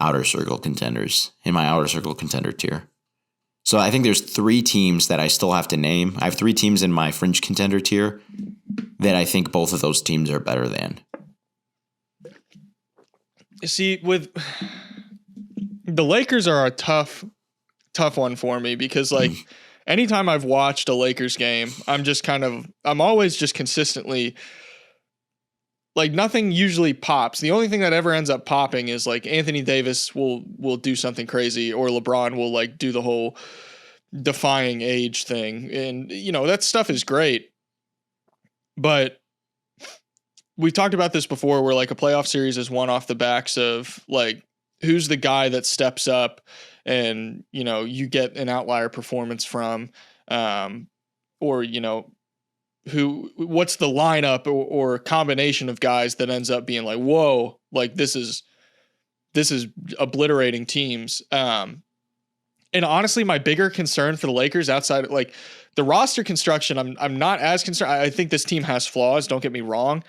[SPEAKER 2] outer circle contenders, in my outer circle contender tier? So I think there's 3 teams that I still have to name. I have 3 teams in my fringe contender tier that I think both of those teams are better than.
[SPEAKER 1] See, with the Lakers are a tough one for me, because like anytime I've watched a Lakers game, I'm always just consistently like, nothing usually pops. The only thing that ever ends up popping is like Anthony Davis will do something crazy, or LeBron will like do the whole defying age thing. And that stuff is great. But we've talked about this before, where like a playoff series is won off the backs of like, who's the guy that steps up and, you get an outlier performance from, or, what's the lineup or combination of guys that ends up being like, whoa, like this is obliterating teams. And honestly, my bigger concern for the Lakers, outside of like the roster construction, I'm not as concerned. I think this team has flaws, don't get me wrong,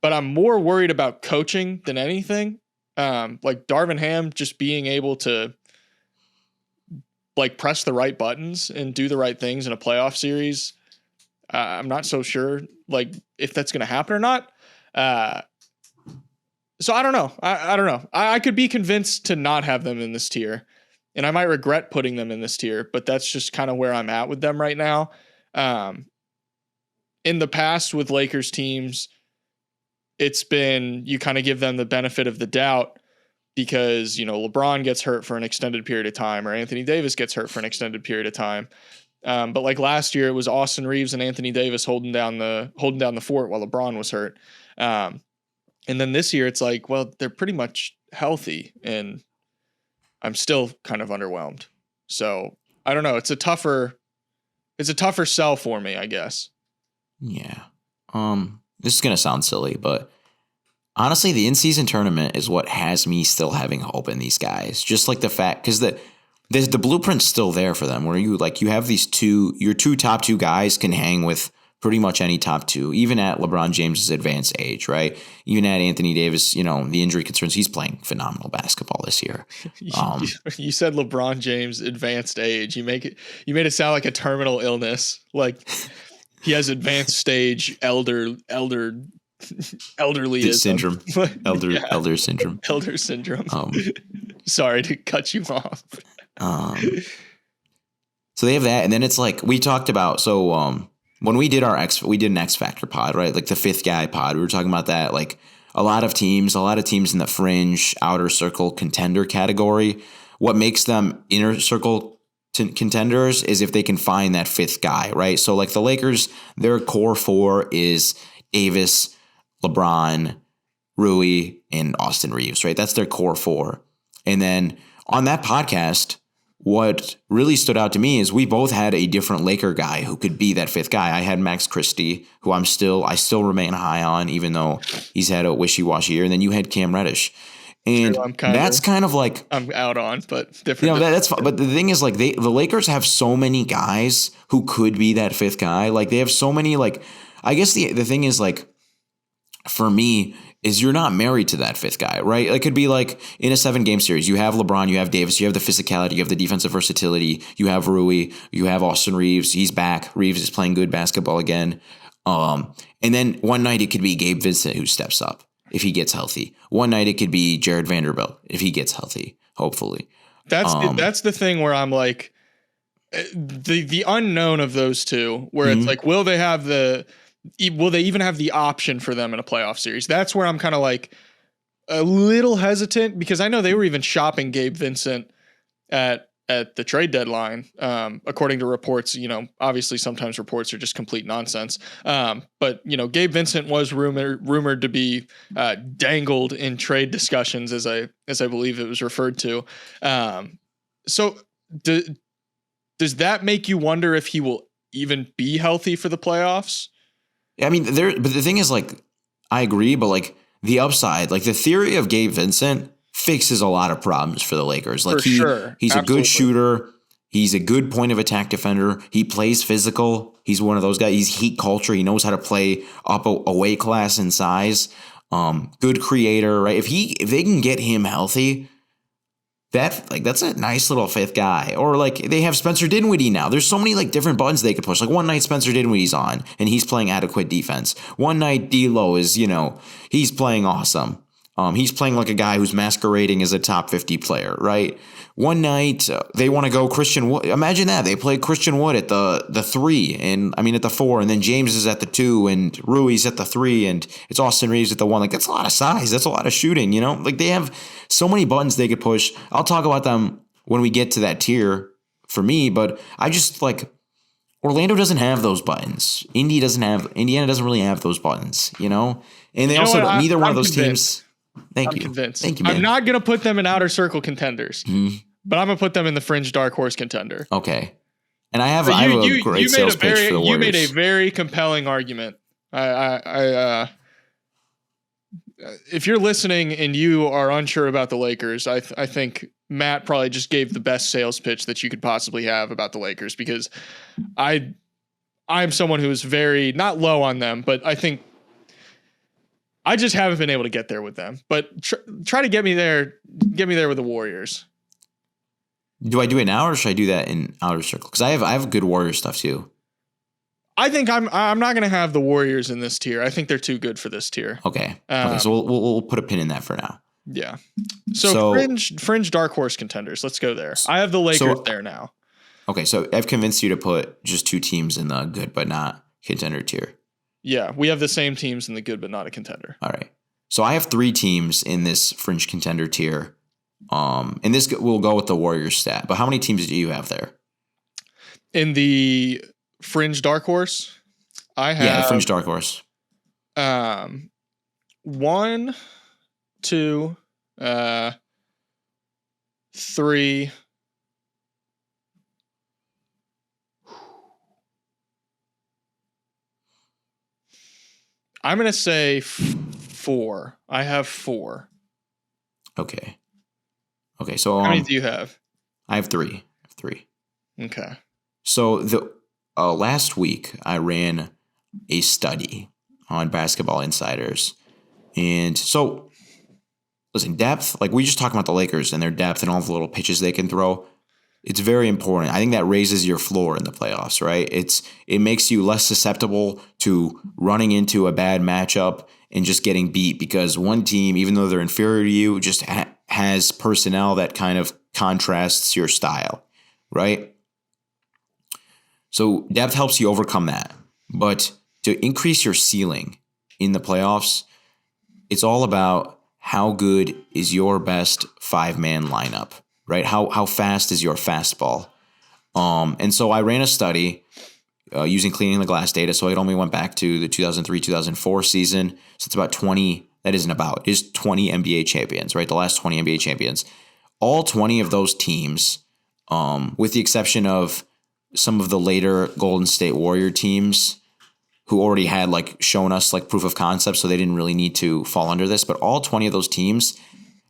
[SPEAKER 1] but I'm more worried about coaching than anything. Like Darvin Ham just being able to like press the right buttons and do the right things in a playoff series. I'm not so sure like if that's going to happen or not. So I don't know. I don't know. I could be convinced to not have them in this tier, and I might regret putting them in this tier, but that's just kind of where I'm at with them right now. Um, in the past with Lakers teams, it's been, you kind of give them the benefit of the doubt because, LeBron gets hurt for an extended period of time, or Anthony Davis gets hurt for an extended period of time. But like last year, it was Austin Reeves and Anthony Davis holding down the fort while LeBron was hurt. And then this year, it's like, well, they're pretty much healthy, and I'm still kind of underwhelmed. So I don't know. It's a tougher sell for me, I guess.
[SPEAKER 2] Yeah. This is gonna sound silly, but honestly, the in-season tournament is what has me still having hope in these guys. Just like the fact, because the blueprint's still there for them, where you have your two top two guys can hang with pretty much any top two, even at LeBron James's advanced age, right? Even at Anthony Davis, the injury concerns, he's playing phenomenal basketball this year.
[SPEAKER 1] You said LeBron James advanced age. You made it sound like a terminal illness, like he has advanced stage elderly
[SPEAKER 2] syndrome. Elder syndrome.
[SPEAKER 1] Elder syndrome. Sorry to cut you off.
[SPEAKER 2] So they have that, and then it's like we talked about. So when we did an X Factor pod, right? Like the fifth guy pod, we were talking about that. Like a lot of teams in the fringe, outer circle contender category. What makes them inner circle contenders is if they can find that fifth guy, right? So like the Lakers, their core four is Davis, LeBron, Rui, and Austin Reeves, right? That's their core four. And then on that podcast, what really stood out to me is we both had a different Laker guy who could be that fifth guy. I had Max Christie, who I still remain high on, even though he's had a wishy-washy year. And then you had Cam Reddish. And that's kind of like
[SPEAKER 1] I'm out on, but different.
[SPEAKER 2] That's fine. But the thing is, like, the Lakers have so many guys who could be that fifth guy. Like, they have so many, like, I guess the thing is, like, for me, is you're not married to that fifth guy, right? It could be like in a 7-game series, you have LeBron, you have Davis, you have the physicality, you have the defensive versatility, you have Rui, you have Austin Reeves. He's back. Reeves is playing good basketball again. And then one night it could be Gabe Vincent who steps up if he gets healthy. One night it could be Jared Vanderbilt if he gets healthy, hopefully.
[SPEAKER 1] That's the thing where I'm like, the unknown of those two, where it's like, will they even have the option for them in a playoff series? That's where I'm kind of like a little hesitant, because I know they were even shopping Gabe Vincent at the trade deadline, according to reports. Obviously sometimes reports are just complete nonsense. But Gabe Vincent was rumored to be dangled in trade discussions, as I believe it was referred to. So does that make you wonder if he will even be healthy for the playoffs?
[SPEAKER 2] I mean, but the thing is, like, I agree, but like the upside, like the theory of Gabe Vincent fixes a lot of problems for the Lakers. Like he's
[SPEAKER 1] Absolutely.
[SPEAKER 2] a good shooter. He's a good point of attack defender. He plays physical. He's one of those guys. He's heat culture. He knows how to play up a weight class in size. Good creator, right? If they can get him healthy, that's a nice little fifth guy. Or like they have Spencer Dinwiddie now. There's so many like different buttons they could push. Like one night Spencer Dinwiddie's on and he's playing adequate defense. One night D'Lo is, he's playing awesome. He's playing like a guy who's masquerading as a top 50 player, right? One night they want to go Christian Wood. Imagine that. They play Christian Wood at the 3 and at the 4, and then James is at the 2 and Rui's at the 3 and it's Austin Reeves at the 1. Like that's a lot of size. That's a lot of shooting, Like they have so many buttons they could push. I'll talk about them when we get to that tier for me, but I just like Orlando doesn't have those buttons. Indiana doesn't really have those buttons, And they neither one of those teams.
[SPEAKER 1] I'm convinced.
[SPEAKER 2] Thank you, man.
[SPEAKER 1] I'm not going to put them in outer circle contenders, but I'm going to put them in the fringe dark horse contender.
[SPEAKER 2] Okay. And I have a great sales pitch for the Warriors.
[SPEAKER 1] You made a very compelling argument. If you're listening and you are unsure about the Lakers, I think Matt probably just gave the best sales pitch that you could possibly have about the Lakers, because I'm someone who is very, not low on them, but I think I just haven't been able to get there with them. But try to get me there with the Warriors.
[SPEAKER 2] Do I do it now or should I do that in outer circle? Because I have good Warrior stuff too.
[SPEAKER 1] I think I'm not going to have the Warriors in this tier. I think they're too good for this tier.
[SPEAKER 2] Okay. So we'll put a pin in that for now.
[SPEAKER 1] Yeah. So fringe dark horse contenders. Let's go there. I have the Lakers there now.
[SPEAKER 2] Okay, so I've convinced you to put just 2 teams in the good but not contender tier.
[SPEAKER 1] Yeah, we have the same teams in the good but not a contender.
[SPEAKER 2] All right. So I have 3 teams in this fringe contender tier. And this will go with the Warriors stat. But how many teams do you have there?
[SPEAKER 1] In the fringe dark horse, I have
[SPEAKER 2] the fringe dark horse.
[SPEAKER 1] 1, 2, 3. I'm going to say 4. I have 4.
[SPEAKER 2] Okay. So
[SPEAKER 1] how many do you have?
[SPEAKER 2] I have 3.
[SPEAKER 1] Okay.
[SPEAKER 2] So the last week I ran a study on Basketball Insiders, and so listen, depth. Like we just talked about the Lakers and their depth and all the little pitches they can throw. It's very important. I think that raises your floor in the playoffs, right? It makes you less susceptible to running into a bad matchup and just getting beat because one team, even though they're inferior to you, just has personnel that kind of contrasts your style, right? So depth helps you overcome that. But to increase your ceiling in the playoffs, it's all about how good is your best 5-man lineup, right? How fast is your fastball? And so I ran a study using Cleaning the Glass data. So it only went back to the 2003-2004 season. So it's about 20. That isn't about. It is 20 NBA champions, right? The last 20 NBA champions. All 20 of those teams, with the exception of some of the later Golden State Warrior teams who already had shown us proof of concept, so they didn't really need to fall under this. But all 20 of those teams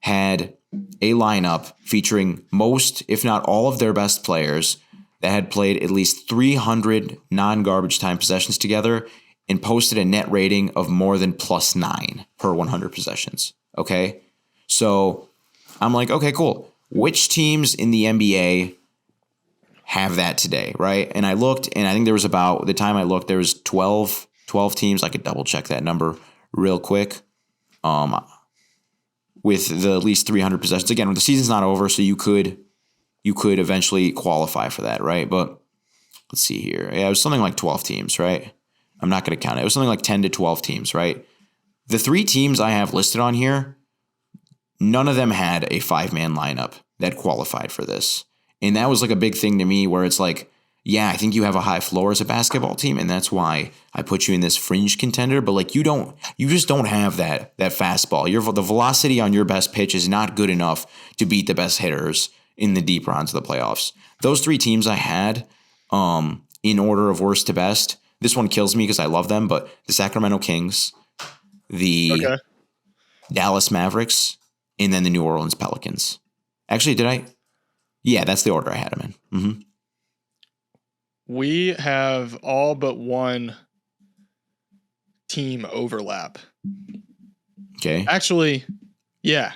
[SPEAKER 2] had a lineup featuring most, if not all, of their best players that had played at least 300 non-garbage time possessions together and posted a net rating of more than +9 per 100 possessions. Okay? So I'm like, okay, cool. Which teams in the NBA have that today, right? And I looked, and I think there was about, the time I looked, there was 12 teams. I could double check that number real quick. With the at least 300 possessions. Again, the season's not over, so you could eventually qualify for that, right? But let's see here. Yeah, it was something like 12 teams, right? I'm not going to count it. It was something like 10 to 12 teams, right? The 3 teams I have listed on here, none of them had a 5-man lineup that qualified for this. And that was a big thing to me where it's yeah, I think you have a high floor as a basketball team, and that's why I put you in this fringe contender. But you just don't have that fastball. The velocity on your best pitch is not good enough to beat the best hitters in the deep rounds of the playoffs. Those 3 teams I had, in order of worst to best. This one kills me because I love them, but the Sacramento Kings, the Dallas Mavericks, and then the New Orleans Pelicans. Actually, did I? Yeah, that's the order I had them in. Mm-hmm.
[SPEAKER 1] We have all but one team overlap.
[SPEAKER 2] Okay.
[SPEAKER 1] Actually, yeah.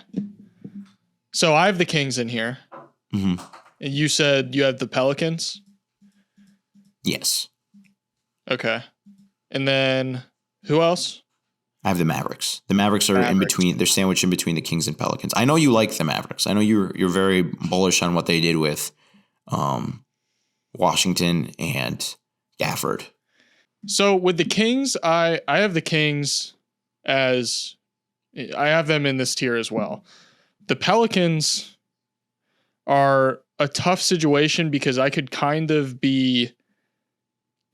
[SPEAKER 1] So I have the Kings in here.
[SPEAKER 2] Mm-hmm.
[SPEAKER 1] And you said you have the Pelicans?
[SPEAKER 2] Yes.
[SPEAKER 1] Okay. And then who else?
[SPEAKER 2] I have the Mavericks. The Mavericks are in between. They're sandwiched in between the Kings and Pelicans. I know you like the Mavericks. I know you're very bullish on what they did with Washington and Gafford. So
[SPEAKER 1] with the Kings, I have the Kings as I have them in this tier as well. The Pelicans are a tough situation because I could kind of be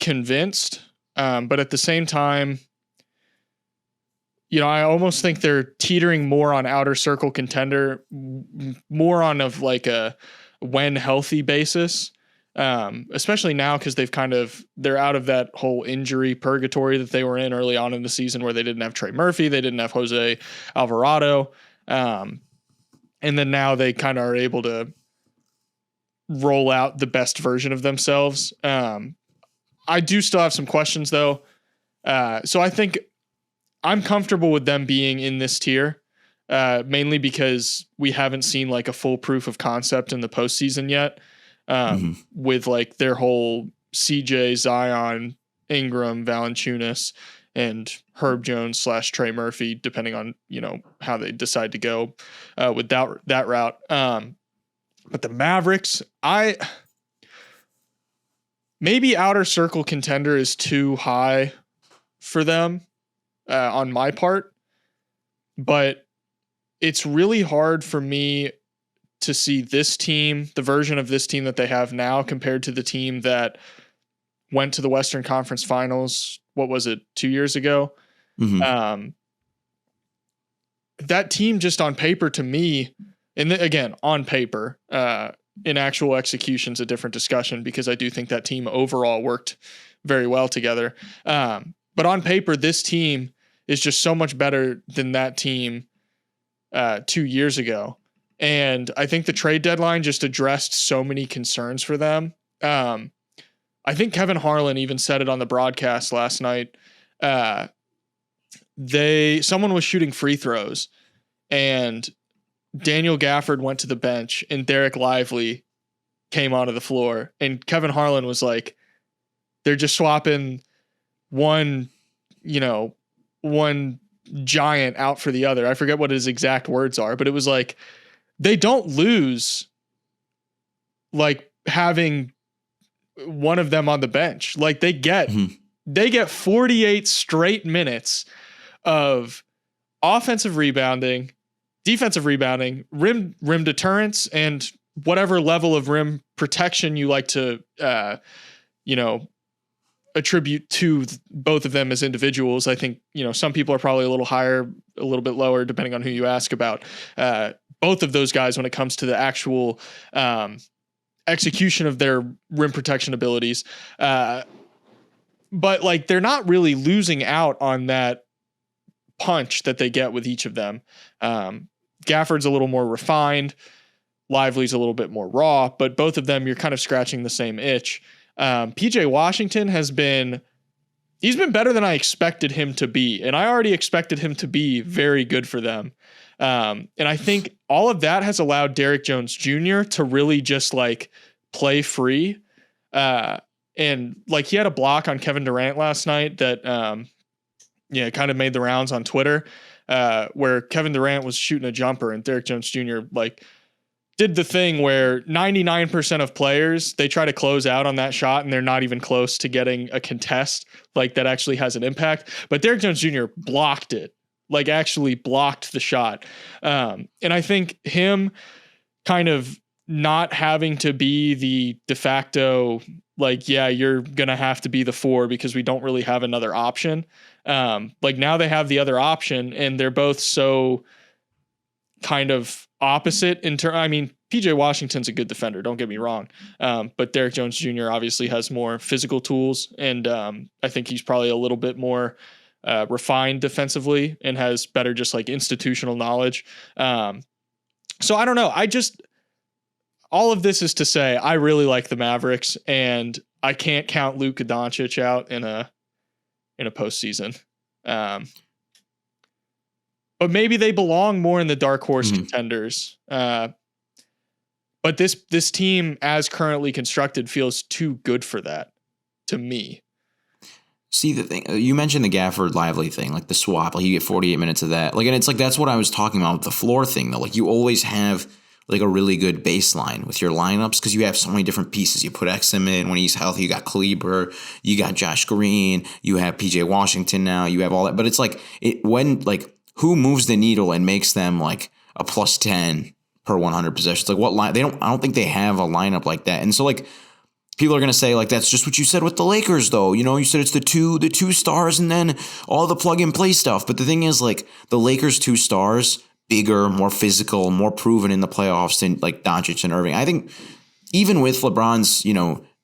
[SPEAKER 1] convinced, but at the same time, I almost think they're teetering more on outer circle contender, more on of a when healthy basis, especially now because they're out of that whole injury purgatory that they were in early on in the season where they didn't have Trey Murphy, they didn't have Jose Alvarado, and then now they kind of are able to roll out the best version of themselves. I do still have some questions though, so I think I'm comfortable with them being in this tier, mainly because we haven't seen a full proof of concept in the postseason yet, with their whole CJ, Zion, Ingram, Valanciunas, and Herb Jones / Trey Murphy, depending on, how they decide to go with that route. But the Mavericks, maybe outer circle contender is too high for them on my part, but it's really hard for me to see this team, the version of this team that they have now, compared to the team that went to the Western Conference Finals. What was it, 2 years ago? Mm-hmm. That team, just on paper, to me, and again, on paper, in actual execution's a different discussion, because I do think that team overall worked very well together. But on paper, this team is just so much better than that team 2 years ago. And I think the trade deadline just addressed so many concerns for them. I think Kevin Harlan even said it on the broadcast last night. Someone was shooting free throws, and Daniel Gafford went to the bench, and Derek Lively came onto the floor. And Kevin Harlan was like, they're just swapping one giant out for the other. I forget what his exact words are, but it was like, they don't lose like having one of them on the bench. Like they get 48 straight minutes of offensive rebounding, defensive rebounding, rim deterrence, and whatever level of rim protection you like to, attribute to both of them as individuals. I think, some people are probably a little higher, a little bit lower, depending on who you ask about both of those guys when it comes to the actual execution of their rim protection abilities. But like, they're not really losing out on that punch that they get with each of them. Gafford's a little more refined. Lively's a little bit more raw, but both of them, you're kind of scratching the same itch. PJ Washington he's been better than I expected him to be. And I already expected him to be very good for them. And I think all of that has allowed Derrick Jones Jr. to really just like play free. And like, he had a block on Kevin Durant last night that, kind of made the rounds on Twitter, where Kevin Durant was shooting a jumper and Derrick Jones Jr. like did the thing where 99% of players, they try to close out on that shot and they're not even close to getting a contest like that actually has an impact. But Derrick Jones Jr. blocked it, like actually blocked the shot. And I think him kind of not having to be the de facto, like, yeah, you're going to have to be the 4 because we don't really have another option. Like now they have the other option, and they're both so kind of opposite in turn. I mean, PJ Washington's a good defender, don't get me wrong. But Derrick Jones Jr. obviously has more physical tools. And I think he's probably a little bit more refined defensively and has better just like institutional knowledge. So I don't know. All of this is to say, I really like the Mavericks, and I can't count Luka Doncic out in a postseason. But maybe they belong more in the dark horse contenders. But this team, as currently constructed, feels too good for that to me.
[SPEAKER 2] See, the thing, you mentioned the Gafford Lively thing, like the swap, like you get 48 minutes of that. Like, and it's like, that's what I was talking about with the floor thing, though. Like, you always have like a really good baseline with your lineups because you have so many different pieces. You put Exum in when he's healthy. You got Kleber, you got Josh Green, you have PJ Washington now, you have all that. But it's like, who moves the needle and makes them like a plus 10 per 100 possessions? Like, what line? I don't think they have a lineup like that. And so like, people are going to say like, that's just what you said with the Lakers though. You said it's the two stars and then all the plug and play stuff. But the thing is, like, the Lakers 2 stars, bigger, more physical, more proven in the playoffs than like Doncic and Irving. I think even with LeBron's,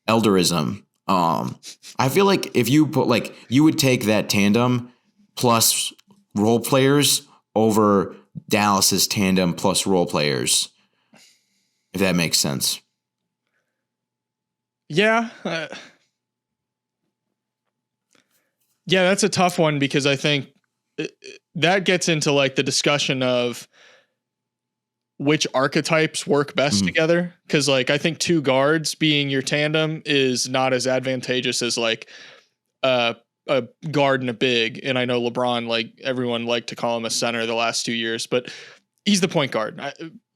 [SPEAKER 2] elderism, I feel like if you put like, you would take that tandem plus role players over Dallas's tandem plus role players, if that makes sense.
[SPEAKER 1] Yeah. That's a tough one because I think that gets into like the discussion of which archetypes work best together. Cause like, I think 2 guards being your tandem is not as advantageous as like a guard and a big. And I know LeBron, like everyone liked to call him a center the last 2 years, but he's the point guard.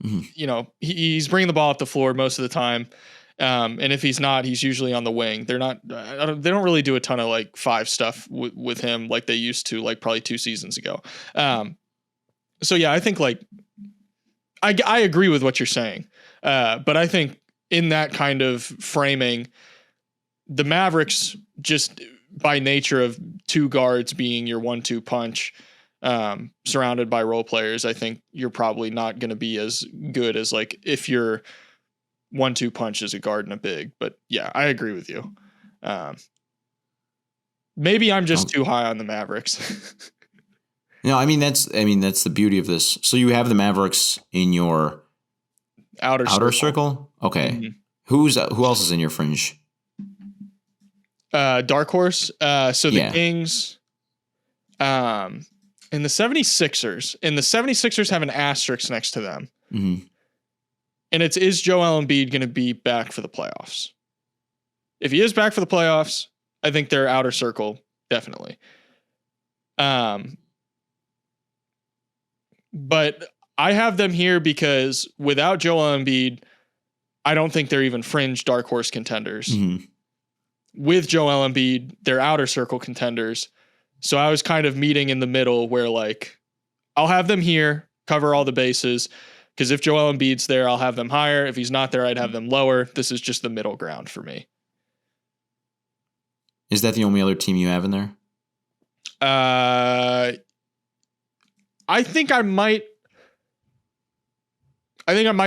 [SPEAKER 1] You know, he's bringing the ball up the floor most of the time. And if he's not, he's usually on the wing. They don't really do a ton of like 5 stuff with him like they used to, like probably 2 seasons ago. So yeah, I think like I agree with what you're saying. But I think in that kind of framing, the Mavericks, just by nature of 2 guards being your 1-2 punch, surrounded by role players, I think you're probably not going to be as good as like if you're 1-2 punch as a guard and a big. But yeah, I agree with you. Maybe I'm just too high on the Mavericks.
[SPEAKER 2] No, I mean that's the beauty of this. So you have the Mavericks in your outer circle? Okay. Mm-hmm. Who else is in your fringe?
[SPEAKER 1] Dark horse. So the Kings, and the 76ers. And the 76ers have an asterisk next to them.
[SPEAKER 2] Mm-hmm.
[SPEAKER 1] And is Joel Embiid going to be back for the playoffs? If he is back for the playoffs, I think they're outer circle, definitely. But I have them here because without Joel Embiid, I don't think they're even fringe dark horse contenders.
[SPEAKER 2] Mm-hmm.
[SPEAKER 1] With Joel Embiid, they're outer circle contenders. So I was kind of meeting in the middle where like I'll have them here, cover all the bases, because if Joel Embiid's there, I'll have them higher. If he's not there, I'd have them lower. This is just the middle ground for me.
[SPEAKER 2] Is that the only other team you have in there?
[SPEAKER 1] I think I might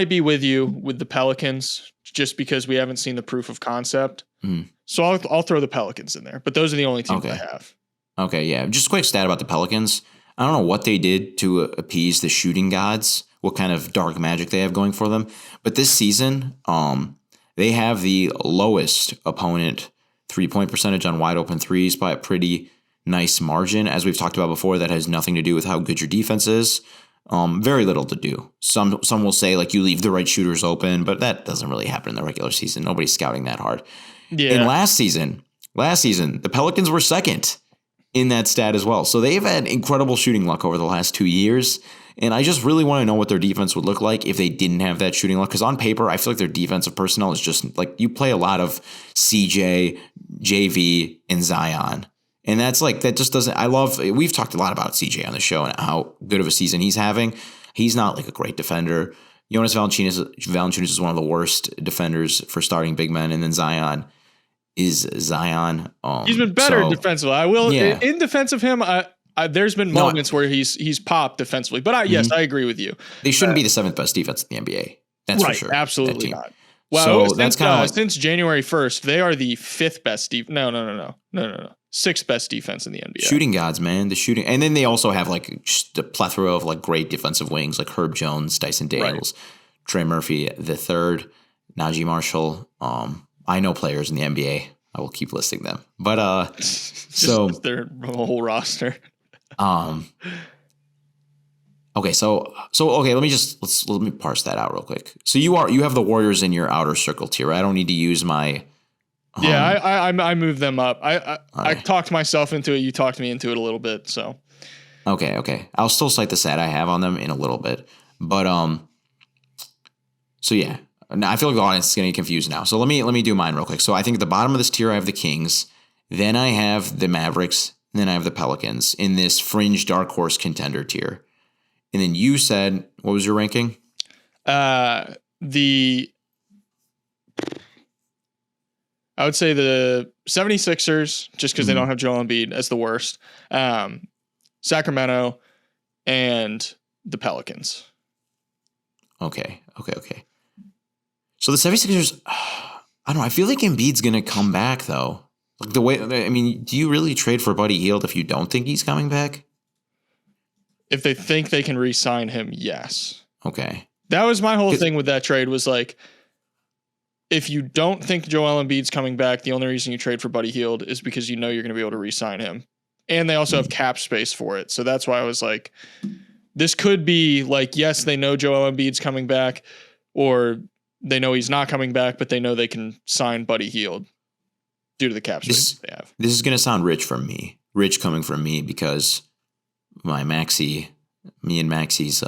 [SPEAKER 1] be with you with the Pelicans just because we haven't seen the proof of concept.
[SPEAKER 2] Mm.
[SPEAKER 1] So I'll throw the Pelicans in there, but those are the only teams I have.
[SPEAKER 2] Okay, yeah. Just a quick stat about the Pelicans. I don't know what they did to appease the shooting gods, what kind of dark magic they have going for them. But this season, they have the lowest opponent 3-point percentage on wide open threes by a pretty nice margin. As we've talked about before, that has nothing to do with how good your defense is. Very little to do. Some will say like you leave the right shooters open, but that doesn't really happen in the regular season. Nobody's scouting that hard.
[SPEAKER 1] Yeah.
[SPEAKER 2] And last season, the Pelicans were second in that stat as well. So they've had incredible shooting luck over the last 2 years. And I just really want to know what their defense would look like if they didn't have that shooting luck. Because on paper, I feel like their defensive personnel is just like you play a lot of CJ, JV, and Zion. And that's like, that just doesn't, we've talked a lot about CJ on the show and how good of a season he's having. He's not like a great defender. Jonas Valanciunas is one of the worst defenders for starting big men. And then Zion is Zion.
[SPEAKER 1] He's been better defensively. I will, in defense of him, there's been moments where he's popped defensively. But yes, I agree with you.
[SPEAKER 2] They shouldn't be the 7th best defense in the NBA. That's right, for sure.
[SPEAKER 1] Absolutely not. Well, so that's kind of since January 1st, they are the 5th best No. 6th best defense in the NBA.
[SPEAKER 2] Shooting gods, man. The shooting. And then they also have like just a plethora of like great defensive wings like Herb Jones, Dyson Daniels, Trey Murphy III, Najee Marshall. I know players in the NBA. I will keep listing them. But so
[SPEAKER 1] their whole roster.
[SPEAKER 2] Okay, so okay, let me parse that out real quick. So you have the Warriors in your outer circle tier, right? I don't need to use my
[SPEAKER 1] I moved them up. I talked myself into it. You talked me into it a little bit. So
[SPEAKER 2] okay. I'll still cite the stat I have on them in a little bit, but so yeah. Now I feel like the audience is getting confused now. So let me do mine real quick. So I think at the bottom of this tier I have the Kings, then I have the Mavericks, and then I have the Pelicans in this fringe dark horse contender tier. And then you said, what was your ranking?
[SPEAKER 1] I would say the 76ers, just because they don't have Joel Embiid, as the worst. Sacramento and the Pelicans.
[SPEAKER 2] Okay. So the 76ers, I don't know. I feel like Embiid's going to come back, though. Like do you really trade for Buddy Hield if you don't think he's coming back?
[SPEAKER 1] If they think they can re-sign him, yes.
[SPEAKER 2] Okay.
[SPEAKER 1] That was my whole thing with that trade was like, if you don't think Joel Embiid's coming back, the only reason you trade for Buddy Hield is because you know you're going to be able to re-sign him. And they also have cap space for it. So that's why I was like, this could be like, yes, they know Joel Embiid's coming back, or they know he's not coming back, but they know they can sign Buddy Hield. due to the cap space they have.
[SPEAKER 2] This is going to sound rich coming from me because me and Maxi's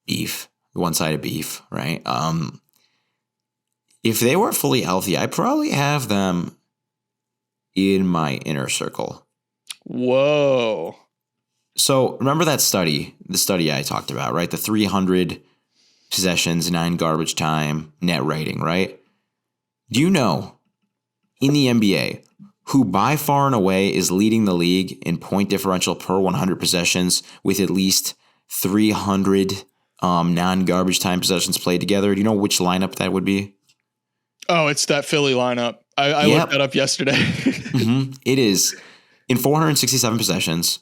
[SPEAKER 2] beef, one-sided beef, right? If they were fully healthy, I probably have them in my inner circle.
[SPEAKER 1] Whoa.
[SPEAKER 2] So remember that study, the study I talked about, right? The 300 possessions, 9 garbage time, net rating, right? Do you know in the NBA who by far and away is leading the league in point differential per 100 possessions with at least 300 non-garbage time possessions played together? Do you know which lineup that would be?
[SPEAKER 1] Oh, it's that Philly lineup. I looked that up yesterday.
[SPEAKER 2] Mm-hmm. It is in 467 possessions.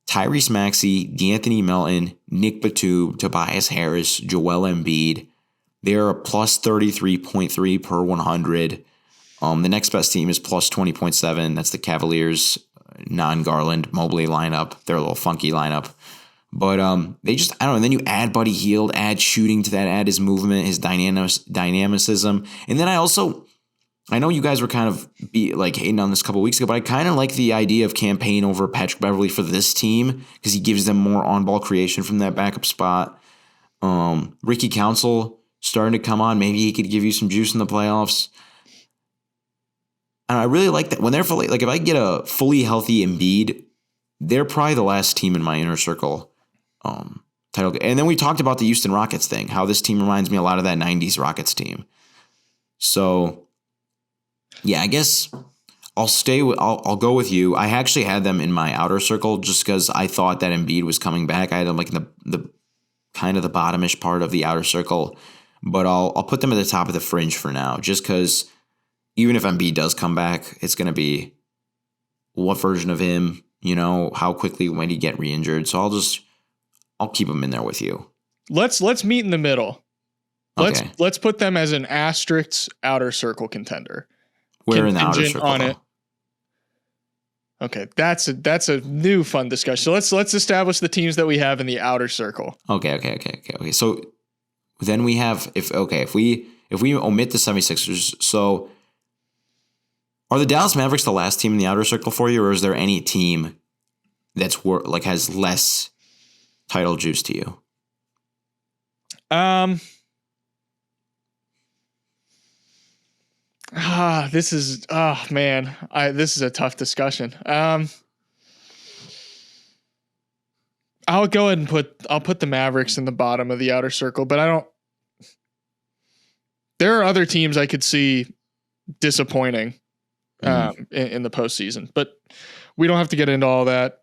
[SPEAKER 2] Tyrese Maxey, D'Anthony Melton, Nick Batum, Tobias Harris, Joel Embiid. They're a plus 33.3 per 100. The next best team is plus 20.7. That's the Cavaliers, non-Garland, Mobley lineup. They're a little funky lineup. But they just, I don't know. And then you add Buddy Hield, add shooting to that, add his movement, his dynamicism. And then I know you guys were kind of hating on this a couple weeks ago, but I kind of like the idea of campaign over Patrick Beverley for this team because he gives them more on-ball creation from that backup spot. Ricky Council starting to come on. Maybe he could give you some juice in the playoffs. And I really like that when they're fully, if I get a fully healthy Embiid, they're probably the last team in my inner circle title. And then we talked about the Houston Rockets thing, how this team reminds me a lot of that 90s Rockets team. So yeah, I guess I'll go with you. I actually had them in my outer circle just because I thought that Embiid was coming back. I had them in the kind of the bottomish part of the outer circle, but I'll put them at the top of the fringe for now, just because even if Embiid does come back, it's going to be what version of him, how quickly might he get re-injured. So I'll keep him in there with you.
[SPEAKER 1] Let's meet in the middle.
[SPEAKER 2] Okay.
[SPEAKER 1] Let's put them as an asterisk outer circle contender.
[SPEAKER 2] We're in the outer circle
[SPEAKER 1] on it. Okay, that's a new fun discussion. So let's establish the teams that we have in the outer circle.
[SPEAKER 2] Okay. So then we have if we omit the 76ers, so are the Dallas Mavericks the last team in the outer circle for you, or is there any team that's has less title juice to you?
[SPEAKER 1] This is this is a tough discussion. I'll go ahead and put the Mavericks in the bottom of the outer circle, but there are other teams I could see disappointing in the postseason, but we don't have to get into all that.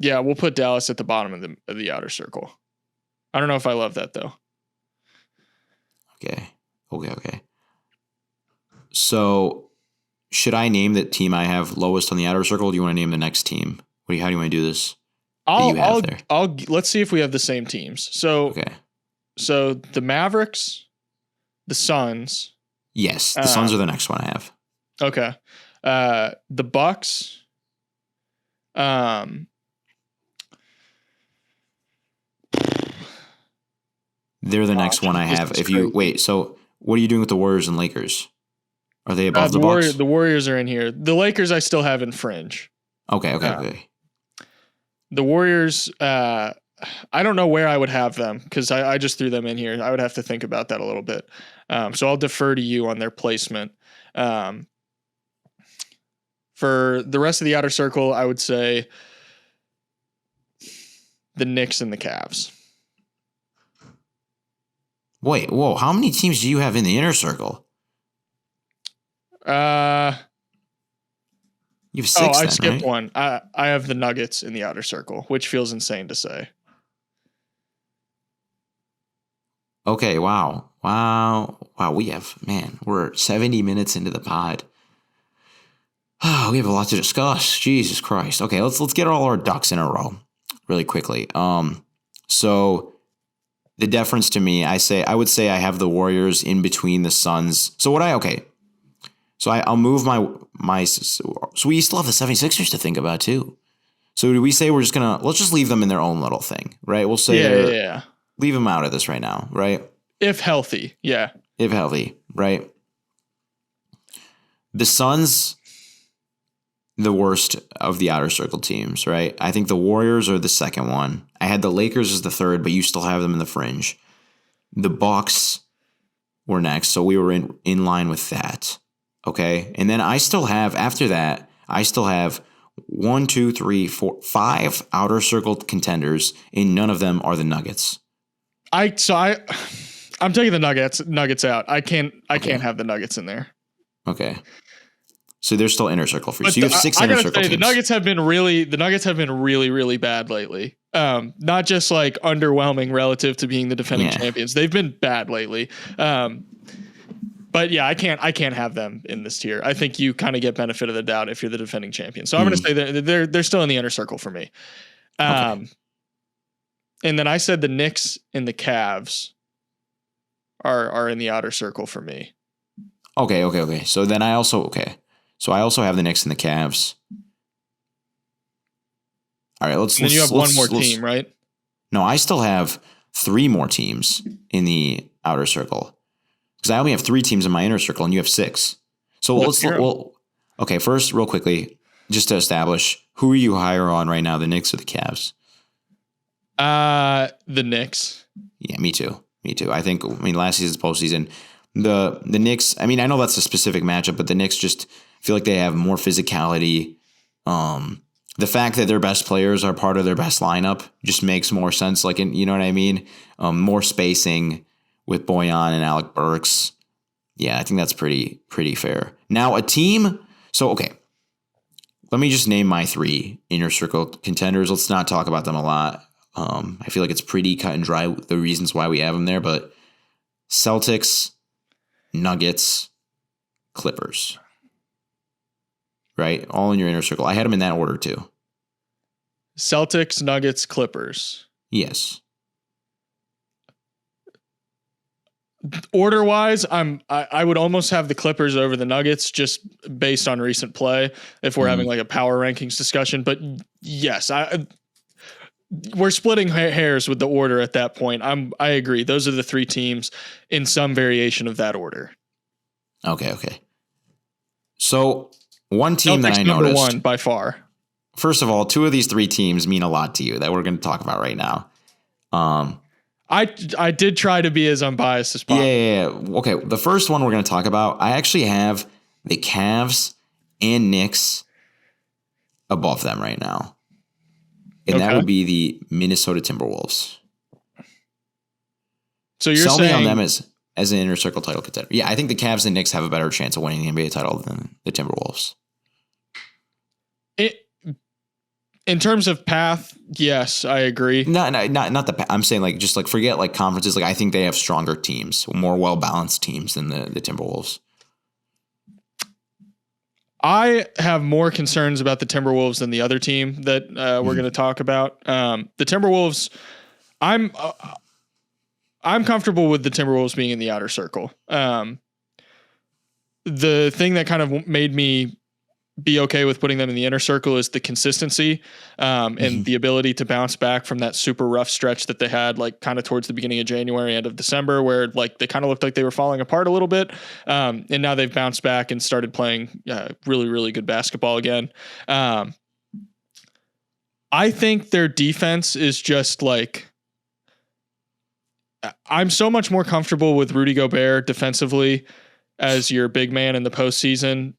[SPEAKER 1] Yeah, we'll put Dallas at the bottom of the outer circle. I don't know if I love that though.
[SPEAKER 2] Okay. So should I name the team I have lowest on the outer circle? Or do you want to name the next team? How do you want to do this?
[SPEAKER 1] Let's see if we have the same teams. So the Mavericks, the Suns.
[SPEAKER 2] Yes, the Suns are the next one I have.
[SPEAKER 1] Okay. The Bucks.
[SPEAKER 2] They're the next one I have. So what are you doing with the Warriors and Lakers? Are they above the Bucks?
[SPEAKER 1] The Warriors are in here. The Lakers I still have in fringe.
[SPEAKER 2] Okay.
[SPEAKER 1] The Warriors, I don't know where I would have them because I just threw them in here. I would have to think about that a little bit. So I'll defer to you on their placement. For the rest of the outer circle, I would say the Knicks and the Cavs.
[SPEAKER 2] Wait, whoa. How many teams do you have in the inner circle? You have 6
[SPEAKER 1] I skipped one. I have the Nuggets in the outer circle, which feels insane to say.
[SPEAKER 2] Okay, wow. We're 70 minutes into the pod. We have a lot to discuss. Jesus Christ. Okay, let's get all our ducks in a row really quickly. So the deference to me, I would say I have the Warriors in between the Suns. So I'll move my so we still have the 76ers to think about too. So do we say let's just leave them in their own little thing, right? We'll say leave them out of this right now, right?
[SPEAKER 1] If healthy, yeah.
[SPEAKER 2] If healthy, right? the Suns, the worst of the outer circle teams, right? I think the Warriors are the second one. I had the Lakers as the third, but you still have them in the fringe. The Bucks were next, so we were in line with that. Okay, and then I still have, after that, I still have 1, 2, 3, 4, 5 outer circle contenders, and none of them are the Nuggets.
[SPEAKER 1] I'm taking the Nuggets out. I can't have the Nuggets in there.
[SPEAKER 2] Okay. So they're still inner circle for you. So you have 6 inner circle teams.
[SPEAKER 1] The Nuggets have been really, really bad lately. Not just like underwhelming relative to being the defending champions. They've been bad lately. But yeah, I can't have them in this tier. I think you kind of get benefit of the doubt if you're the defending champion. So I'm going to say they're still in the inner circle for me. Okay. And then I said the Knicks and the Cavs are in the outer circle for me.
[SPEAKER 2] Okay. So then I also have the Knicks and the Cavs. All right, let's.
[SPEAKER 1] And then you have one more team, right?
[SPEAKER 2] No, I still have 3 more teams in the outer circle because I only have 3 teams in my inner circle, and you have 6. So first, real quickly, just to establish, who are you higher on right now, the Knicks or the Cavs?
[SPEAKER 1] The Knicks.
[SPEAKER 2] Yeah, me too. I mean, last season's postseason, the Knicks. I mean, I know that's a specific matchup, but the Knicks just feel like they have more physicality. The fact that their best players are part of their best lineup just makes more sense. Like, you know what I mean? More spacing with Bojan and Alec Burks. Yeah, I think that's pretty fair. Now, a team. So, okay. Let me just name my 3 inner circle contenders. Let's not talk about them a lot. I feel like it's pretty cut and dry, the reasons why we have them there, but Celtics, Nuggets, Clippers. Right? All in your inner circle. I had them in that order too.
[SPEAKER 1] Celtics, Nuggets, Clippers.
[SPEAKER 2] Yes.
[SPEAKER 1] Order-wise, I would almost have the Clippers over the Nuggets just based on recent play if we're having like a power rankings discussion. But yes, we're splitting hairs with the order at that point. I agree. Those are the 3 teams in some variation of that order.
[SPEAKER 2] Okay. So one team
[SPEAKER 1] Celtics
[SPEAKER 2] that I noticed,
[SPEAKER 1] number 1 by far.
[SPEAKER 2] First of all, 2 of these 3 teams mean a lot to you that we're going to talk about right now.
[SPEAKER 1] I did try to be as unbiased as possible.
[SPEAKER 2] Yeah. Okay. The first one we're going to talk about, I actually have the Cavs and Knicks above them right now. And that would be the Minnesota Timberwolves.
[SPEAKER 1] So you're
[SPEAKER 2] Sell
[SPEAKER 1] saying
[SPEAKER 2] me on them as an inner circle title contender. Yeah, I think the Cavs and Knicks have a better chance of winning the NBA title than the Timberwolves.
[SPEAKER 1] In terms of path, yes, I agree.
[SPEAKER 2] Not the path. I'm saying like just like forget like conferences. Like I think they have stronger teams, more well balanced teams than the Timberwolves.
[SPEAKER 1] I have more concerns about the Timberwolves than the other team that we're going to talk about. The Timberwolves, I'm comfortable with the Timberwolves being in the outer circle. The thing that kind of made me be okay with putting them in the inner circle is the consistency and the ability to bounce back from that super rough stretch that they had like kind of towards the beginning of January, end of December, where like they kind of looked like they were falling apart a little bit. And now they've bounced back and started playing really, really good basketball again. I think their defense is just like, I'm so much more comfortable with Rudy Gobert defensively as your big man in the postseason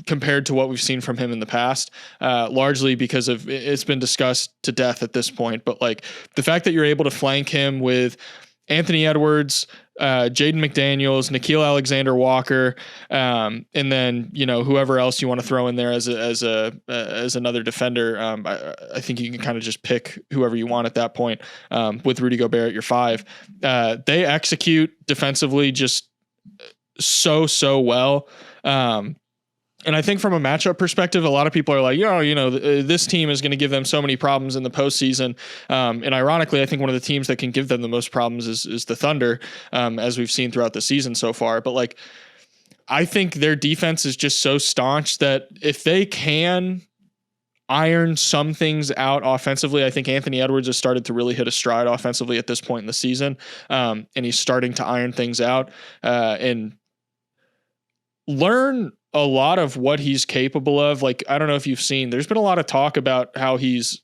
[SPEAKER 1] compared to what we've seen from him in the past, largely because of it's been discussed to death at this point. But like the fact that you're able to flank him with Anthony Edwards, Jaden McDaniels, Nickeil Alexander-Walker, and then whoever else you want to throw in there as another defender. I think you can kind of just pick whoever you want at that point. With Rudy Gobert at your 5, they execute defensively just so well. And I think from a matchup perspective, a lot of people are like, this team is going to give them so many problems in the postseason. And ironically, I think one of the teams that can give them the most problems is the Thunder, as we've seen throughout the season so far. But like, I think their defense is just so staunch that if they can iron some things out offensively, I think Anthony Edwards has started to really hit a stride offensively at this point in the season. And he's starting to iron things out. And learn a lot of what he's capable of. Like, I don't know if you've seen, there's been a lot of talk about how he's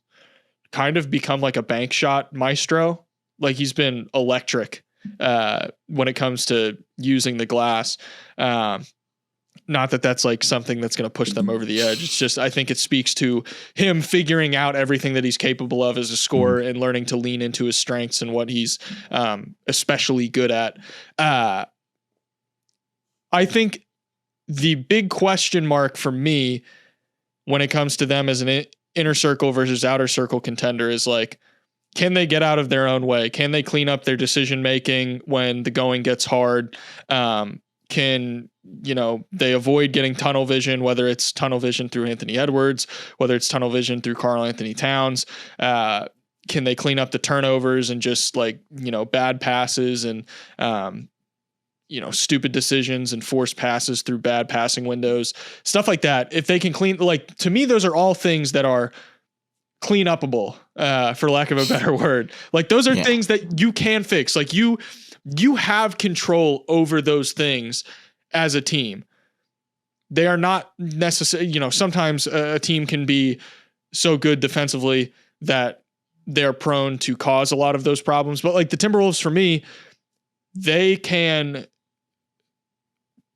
[SPEAKER 1] kind of become like a bank shot maestro. Like he's been electric when it comes to using the glass. Not that that's like something that's going to push them over the edge. It's just, I think it speaks to him figuring out everything that he's capable of as a scorer and learning to lean into his strengths and what he's especially good at. I think the big question mark for me when it comes to them as an inner circle versus outer circle contender is like, can they get out of their own way? Can they clean up their decision making when the going gets hard? Can they avoid getting tunnel vision, whether it's tunnel vision through Anthony Edwards, whether it's tunnel vision through Karl Anthony Towns? Can they clean up the turnovers and just like, bad passes and, stupid decisions and forced passes through bad passing windows, stuff like that. If they can clean, like, to me, those are all things that are clean upable, for lack of a better word. Like those are things that you can fix. Like you have control over those things as a team. They are not necessary. Sometimes a team can be so good defensively that they're prone to cause a lot of those problems. But like the Timberwolves, for me, they can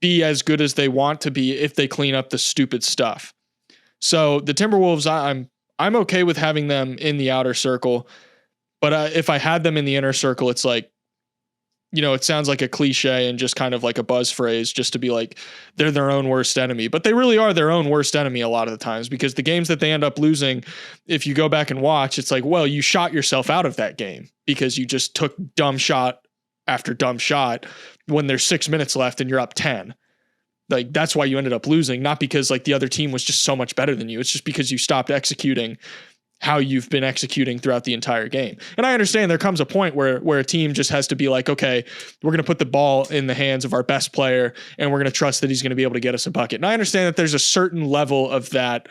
[SPEAKER 1] be as good as they want to be if they clean up the stupid stuff. So the Timberwolves, I'm okay with having them in the outer circle, but if I had them in the inner circle, it's like, it sounds like a cliche and just kind of like a buzz phrase just to be like, they're their own worst enemy, but they really are their own worst enemy a lot of the times, because the games that they end up losing, if you go back and watch, it's like, well, you shot yourself out of that game because you just took dumb shot after dumb shot when there's 6 minutes left and you're up 10. Like that's why you ended up losing, not because like the other team was just so much better than you. It's just because you stopped executing how you've been executing throughout the entire game. And I understand there comes a point where a team just has to be like, okay, we're going to put the ball in the hands of our best player and we're going to trust that he's going to be able to get us a bucket. And I understand that there's a certain level of that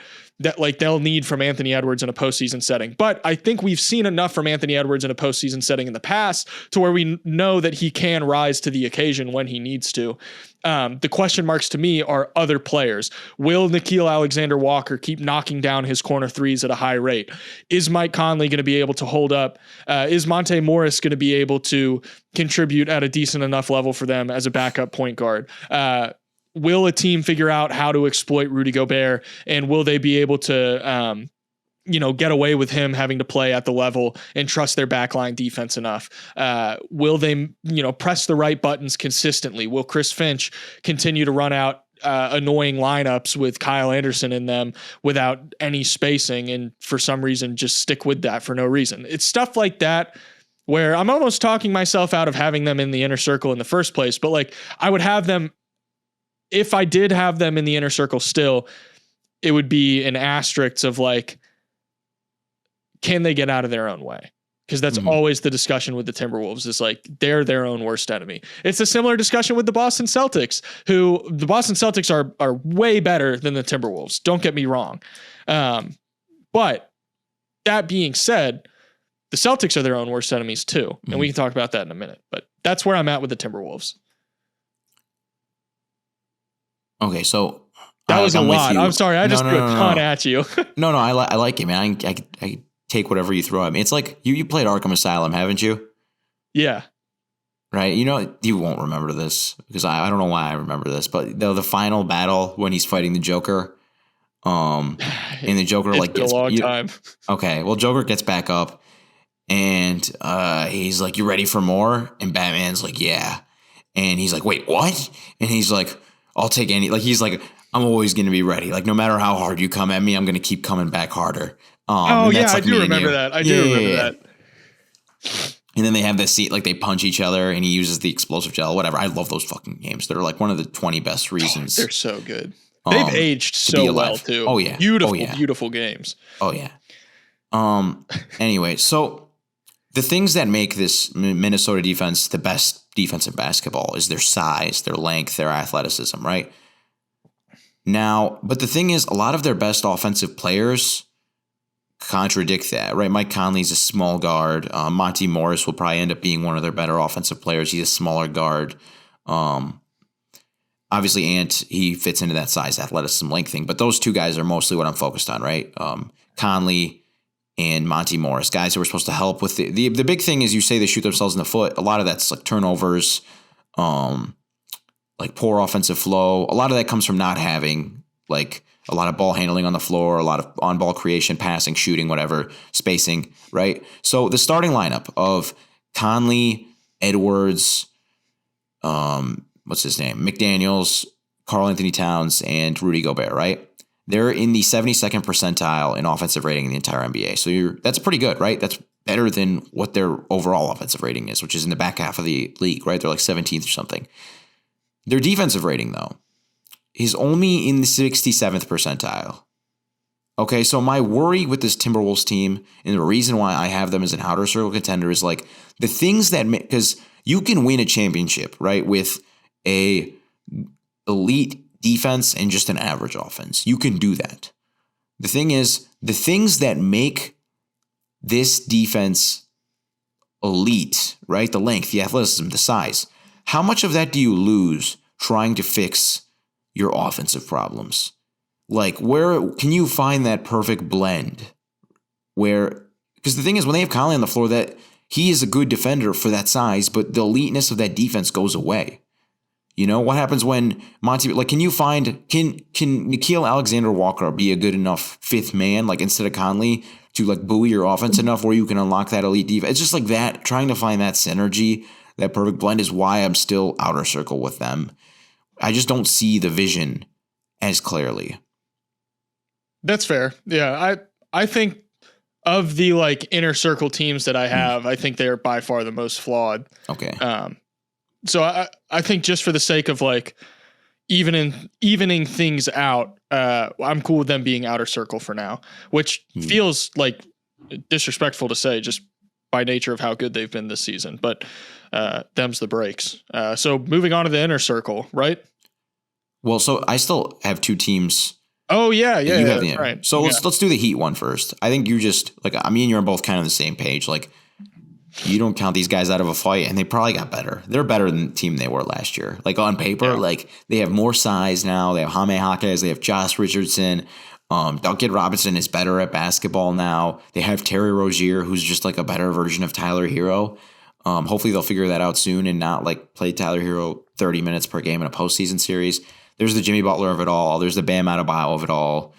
[SPEAKER 1] like they'll need from Anthony Edwards in a postseason setting. But I think we've seen enough from Anthony Edwards in a postseason setting in the past to where we know that he can rise to the occasion when he needs to. The question marks to me are other players. Will Nickeil Alexander-Walker keep knocking down his corner threes at a high rate? Is Mike Conley going to be able to hold up? Is Monte Morris going to be able to contribute at a decent enough level for them as a backup point guard? Will a team figure out how to exploit Rudy Gobert, and will they be able to, get away with him having to play at the level and trust their backline defense enough? Will they, press the right buttons consistently? Will Chris Finch continue to run out annoying lineups with Kyle Anderson in them without any spacing, and for some reason just stick with that for no reason? It's stuff like that where I'm almost talking myself out of having them in the inner circle in the first place. But like, I would have them, if I did have them in the inner circle still, it would be an asterisk of like, can they get out of their own way? Because that's always the discussion with the Timberwolves, is like, they're their own worst enemy. It's a similar discussion with the Boston Celtics, who the Boston Celtics are way better than the Timberwolves. Don't get me wrong. But that being said, the Celtics are their own worst enemies too. And we can talk about that in a minute, but that's where I'm at with the Timberwolves.
[SPEAKER 2] Okay, so
[SPEAKER 1] that was a lot. I'm sorry, I just threw a ton at you.
[SPEAKER 2] No, I like it, man. I take whatever you throw at me. It's like you played Arkham Asylum, haven't you?
[SPEAKER 1] Yeah.
[SPEAKER 2] Right. You won't remember this because I don't know why I remember this, but the final battle when he's fighting the Joker, and the Joker
[SPEAKER 1] it's been a long time.
[SPEAKER 2] Okay, well, Joker gets back up and he's like, "You ready for more?" And Batman's like, "Yeah," and he's like, "Wait, what?" And he's like, I'll take any, like, he's like, I'm always going to be ready. Like, no matter how hard you come at me, I'm going to keep coming back harder.
[SPEAKER 1] I do remember that. I do remember that.
[SPEAKER 2] And then they have this scene, like, they punch each other and he uses the explosive gel, whatever. I love those fucking games. They're like one of the 20 best reasons.
[SPEAKER 1] They're so good. They've aged so well, too.
[SPEAKER 2] Oh, yeah.
[SPEAKER 1] Beautiful games.
[SPEAKER 2] Oh, yeah. Anyway, so the things that make this Minnesota defense the best defense in basketball is their size, their length, their athleticism, right? Now, but the thing is, a lot of their best offensive players contradict that, right? Mike Conley's a small guard. Monte Morris will probably end up being one of their better offensive players. He's a smaller guard. obviously Ant, he fits into that size, athleticism, length thing. But those two guys are mostly what I'm focused on, right? Conley and Monty Morris, guys who are supposed to help with the big thing is you say they shoot themselves in the foot. A lot of that's like turnovers, like poor offensive flow. A lot of that comes from not having like a lot of ball handling on the floor, a lot of on-ball creation, passing, shooting, whatever, spacing, right? So the starting lineup of Conley, Edwards, what's his name? McDaniels, Karl Anthony Towns, and Rudy Gobert, right? They're in the 72nd percentile in offensive rating in the entire NBA. So that's pretty good, right? That's better than what their overall offensive rating is, which is in the back half of the league, right? They're like 17th or something. Their defensive rating, though, is only in the 67th percentile. Okay, so my worry with this Timberwolves team, and the reason why I have them as an outer circle contender is like the things that make, because you can win a championship, right, with a elite defense and just an average offense. You can do that. The thing is, the things that make this defense elite, right, the length, the athleticism, the size, how much of that do you lose trying to fix your offensive problems? Like, where can you find that perfect blend? Where, because the thing is, when they have Conley on the floor, that he is a good defender for that size, but the eliteness of that defense goes away. You know, what happens when Monty, like, can Nickeil Alexander-Walker be a good enough fifth man, like, instead of Conley, to, like, buoy your offense enough where you can unlock that elite defense? It's just like that, trying to find that synergy, that perfect blend is why I'm still outer circle with them. I just don't see the vision as clearly.
[SPEAKER 1] That's fair. Yeah, I think of the like inner circle teams that I have, I think they are by far the most flawed.
[SPEAKER 2] Okay.
[SPEAKER 1] So I think just for the sake of like evening things out, I'm cool with them being outer circle for now, which feels like disrespectful to say just by nature of how good they've been this season, but them's the breaks. So moving on to the inner circle, right?
[SPEAKER 2] Well, so I still have two teams.
[SPEAKER 1] Oh yeah,
[SPEAKER 2] You have the
[SPEAKER 1] right.
[SPEAKER 2] So let's do the Heat one first. I think you just like me and you are both kind of on the same page. Like you don't count these guys out of a fight, and they probably got better. They're better than the team they were last year. Like on paper, like they have more size now. They have Jaime Jaquez. They have Josh Richardson. Duncan Robinson is better at basketball now. They have Terry Rozier, who's just like a better version of Tyler Hero. Hopefully they'll figure that out soon and not like play Tyler Hero 30 minutes per game in a postseason series. There's the Jimmy Butler of it all. There's the Bam Adebayo of it all.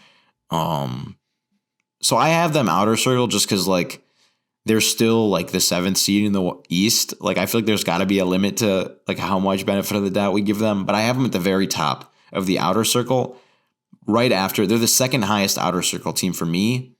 [SPEAKER 2] So I have them outer circle just because like they're still like the 7th seed in the East. Like I feel like there's got to be a limit to like how much benefit of the doubt we give them. But I have them at the very top of the outer circle. Right after, they're the second highest outer circle team for me.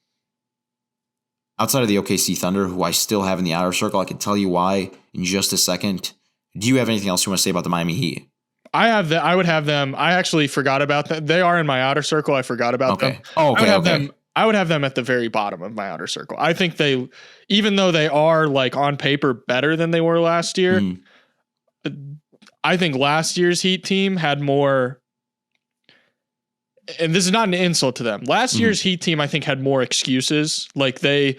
[SPEAKER 2] Outside of the OKC Thunder, who I still have in the outer circle. I can tell you why in just a second. Do you have anything else you want to say about the Miami Heat?
[SPEAKER 1] I have that. I would have them. I actually forgot about them. They are in my outer circle. I forgot about them.
[SPEAKER 2] Oh, okay.
[SPEAKER 1] I would have them at the very bottom of my outer circle. I think they, even though they are like on paper better than they were last year, I think last year's Heat team had more. And this is not an insult to them. Last year's Heat team, I think, had more excuses. Like they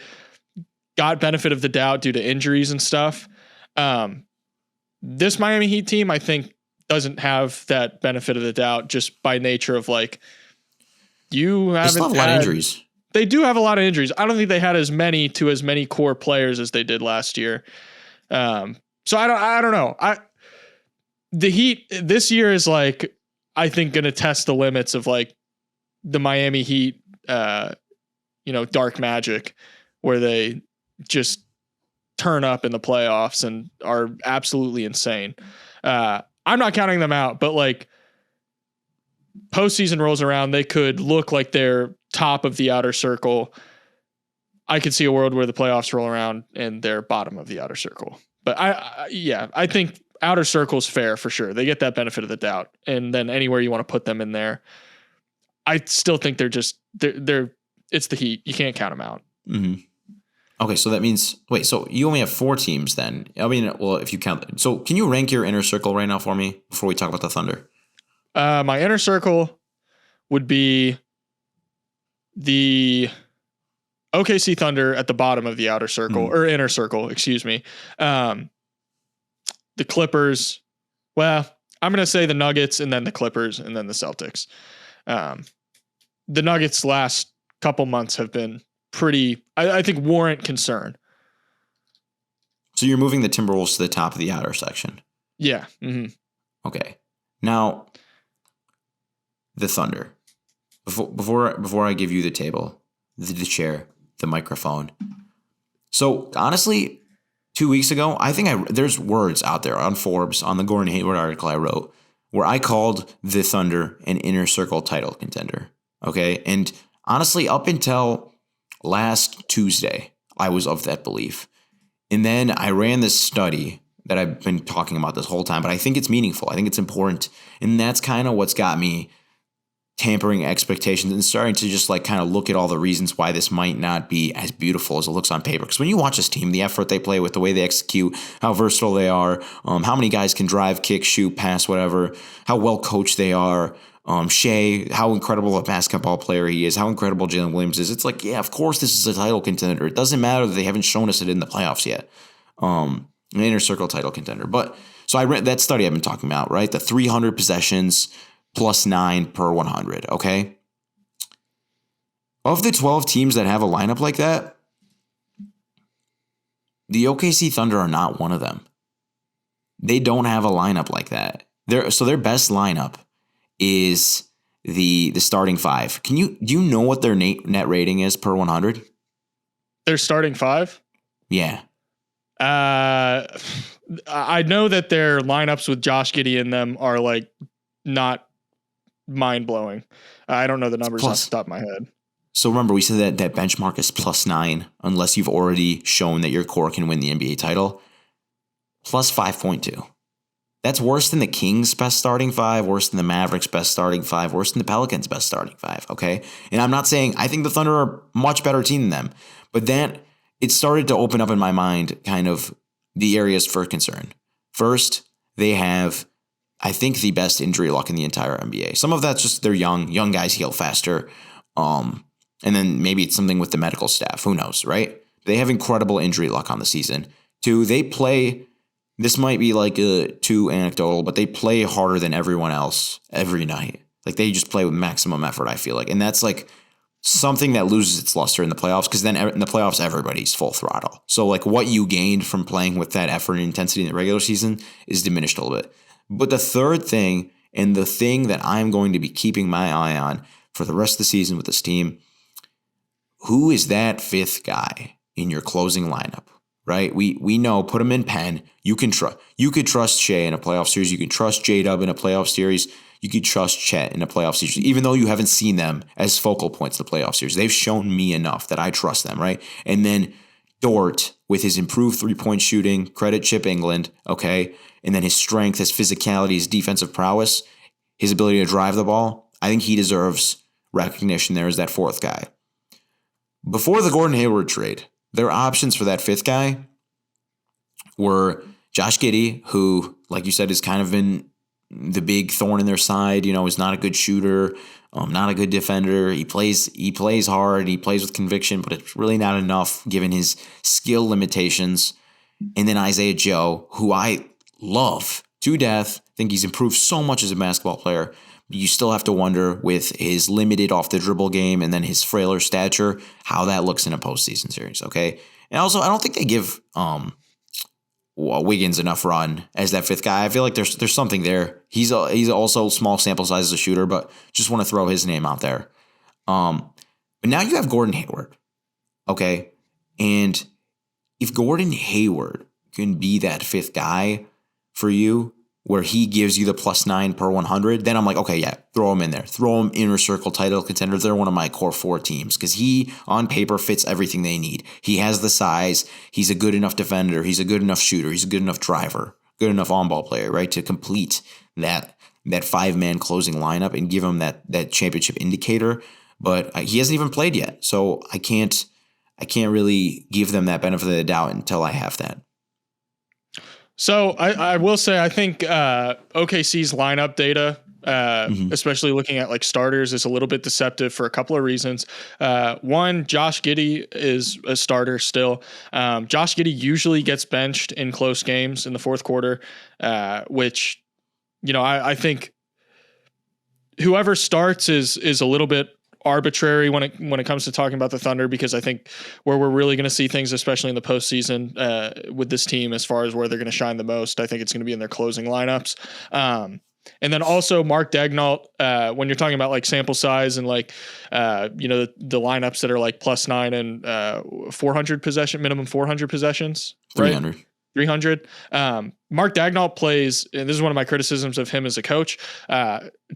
[SPEAKER 1] got benefit of the doubt due to injuries and stuff. This Miami Heat team, I think, doesn't have that benefit of the doubt just by nature of like you haven't. They still have a lot of injuries. They do have a lot of injuries. I don't think they had as many core players as they did last year. So I don't know. The Heat this year is like, I think going to test the limits of like the Miami Heat, dark magic where they just turn up in the playoffs and are absolutely insane. I'm not counting them out, but like postseason rolls around, they could look like they're top of the outer circle. I could see a world where the playoffs roll around and they're bottom of the outer circle. But I think outer circle's fair for sure. They get that benefit of the doubt. And then anywhere you want to put them in there, I still think it's the Heat. You can't count them out.
[SPEAKER 2] Mm-hmm. Okay, so that means so you only have 4 teams then. I mean, well, if you count. So can you rank your inner circle right now for me before we talk about the Thunder?
[SPEAKER 1] My inner circle would be the OKC Thunder at the bottom of the outer circle or inner circle, excuse me. The Clippers, well, I'm going to say the Nuggets and then the Clippers and then the Celtics. The Nuggets last couple months have been pretty, I think, warrant concern.
[SPEAKER 2] So you're moving the Timberwolves to the top of the outer section.
[SPEAKER 1] Yeah. Mm-hmm.
[SPEAKER 2] Okay. Now, the Thunder. Before I give you the table, the chair, the microphone. So honestly, 2 weeks ago, I think there's words out there on Forbes, on the Gordon Hayward article I wrote, where I called the Thunder an inner circle title contender. Okay. And honestly, up until last Tuesday, I was of that belief. And then I ran this study that I've been talking about this whole time, but I think it's meaningful. I think it's important. And that's kind of what's got me tampering expectations and starting to just like kind of look at all the reasons why this might not be as beautiful as it looks on paper. Because when you watch this team, the effort they play with, the way they execute, how versatile they are, how many guys can drive, kick, shoot, pass, whatever, how well coached they are, Shea, how incredible a basketball player he is, how incredible Jalen Williams is. It's like, yeah, of course this is a title contender. It doesn't matter that they haven't shown us it in the playoffs yet. An inner circle title contender. But so I read that study I've been talking about, right? The 300 possessions plus 9 per 100, okay? Of the 12 teams that have a lineup like that, the OKC Thunder are not one of them. They don't have a lineup like that. Their best lineup is the starting five. Do you know what their net rating is per 100?
[SPEAKER 1] Their starting five?
[SPEAKER 2] Yeah.
[SPEAKER 1] I know that their lineups with Josh Giddey in them are like not mind-blowing. I don't know the numbers off the top of my head.
[SPEAKER 2] So remember, we said that benchmark is plus 9 unless you've already shown that your core can win the NBA title. Plus 5.2. That's worse than the Kings' best starting five, worse than the Mavericks' best starting five, worse than the Pelicans' best starting five, okay? And I'm not saying I think the Thunder are a much better team than them, but then it started to open up in my mind kind of the areas for concern. First, they have, I think, the best injury luck in the entire NBA. Some of that's just they're young guys heal faster. And then maybe it's something with the medical staff. Who knows, right? They have incredible injury luck on the season. Two, they play, this might be like too anecdotal, but they play harder than everyone else every night. Like they just play with maximum effort, I feel like. And that's like something that loses its luster in the playoffs, because then in the playoffs, everybody's full throttle. So like what you gained from playing with that effort and intensity in the regular season is diminished a little bit. But the third thing, and the thing that I'm going to be keeping my eye on for the rest of the season with this team, who is that fifth guy in your closing lineup, right? We know, put him in pen. You could trust Shea in a playoff series. You can trust J-Dub in a playoff series. You could trust Chet in a playoff series, even though you haven't seen them as focal points in the playoff series. They've shown me enough that I trust them, right? And then Dort with his improved three-point shooting, credit Chip England, okay? And then his strength, his physicality, his defensive prowess, his ability to drive the ball. I think he deserves recognition there as that fourth guy. Before the Gordon Hayward trade, their options for that fifth guy were Josh Giddey, who, like you said, has kind of been the big thorn in their side. Is not a good shooter, not a good defender. He plays hard, he plays with conviction, but it's really not enough given his skill limitations. And then Isaiah Joe, who I love to death, think he's improved so much as a basketball player. You still have to wonder with his limited off the dribble game and then his frailer stature, how that looks in a postseason series. Okay. And also, I don't think they give Wiggins enough run as that fifth guy. I feel like there's something there. He's also small sample size as a shooter, but just want to throw his name out there. But now you have Gordon Hayward. Okay. And if Gordon Hayward can be that fifth guy for you, where he gives you the plus 9 per 100, then I'm like, okay, yeah, throw him in there. Throw him inner circle title contender. They're one of my core 4 teams because he, on paper, fits everything they need. He has the size. He's a good enough defender. He's a good enough shooter. He's a good enough driver, good enough on-ball player, right, to complete that 5-man closing lineup and give him that championship indicator. But he hasn't even played yet, so I can't really give them that benefit of the doubt until I have that.
[SPEAKER 1] So I will say, I think OKC's lineup data, especially looking at like starters, is a little bit deceptive for a couple of reasons. One, Josh Giddey is a starter still. Josh Giddey usually gets benched in close games in the fourth quarter, which I think whoever starts is a little bit arbitrary when it comes to talking about the Thunder, because I think where we're really going to see things, especially in the postseason with this team, as far as where they're going to shine the most, I think it's going to be in their closing lineups. And then also Mark Daignault, when you're talking about like sample size and like, the lineups that are like +9 and 400 possession, minimum 400 possessions,
[SPEAKER 2] 300.
[SPEAKER 1] Right? 300. Mark Daignault plays, and this is one of my criticisms of him as a coach,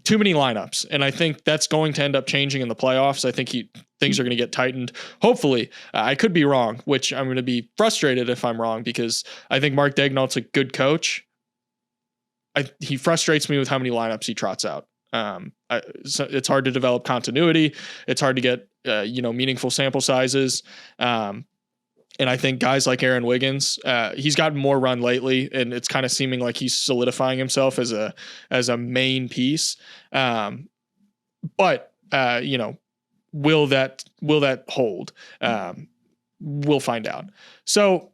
[SPEAKER 1] too many lineups. And I think that's going to end up changing in the playoffs. I think things are going to get tightened. Hopefully, I could be wrong, which I'm going to be frustrated if I'm wrong, because I think Mark Daignault's a good coach. He frustrates me with how many lineups he trots out. So it's hard to develop continuity. It's hard to get, meaningful sample sizes. And I think guys like Aaron Wiggins, he's gotten more run lately, and it's kind of seeming like he's solidifying himself as a main piece. But will that hold? We'll find out. So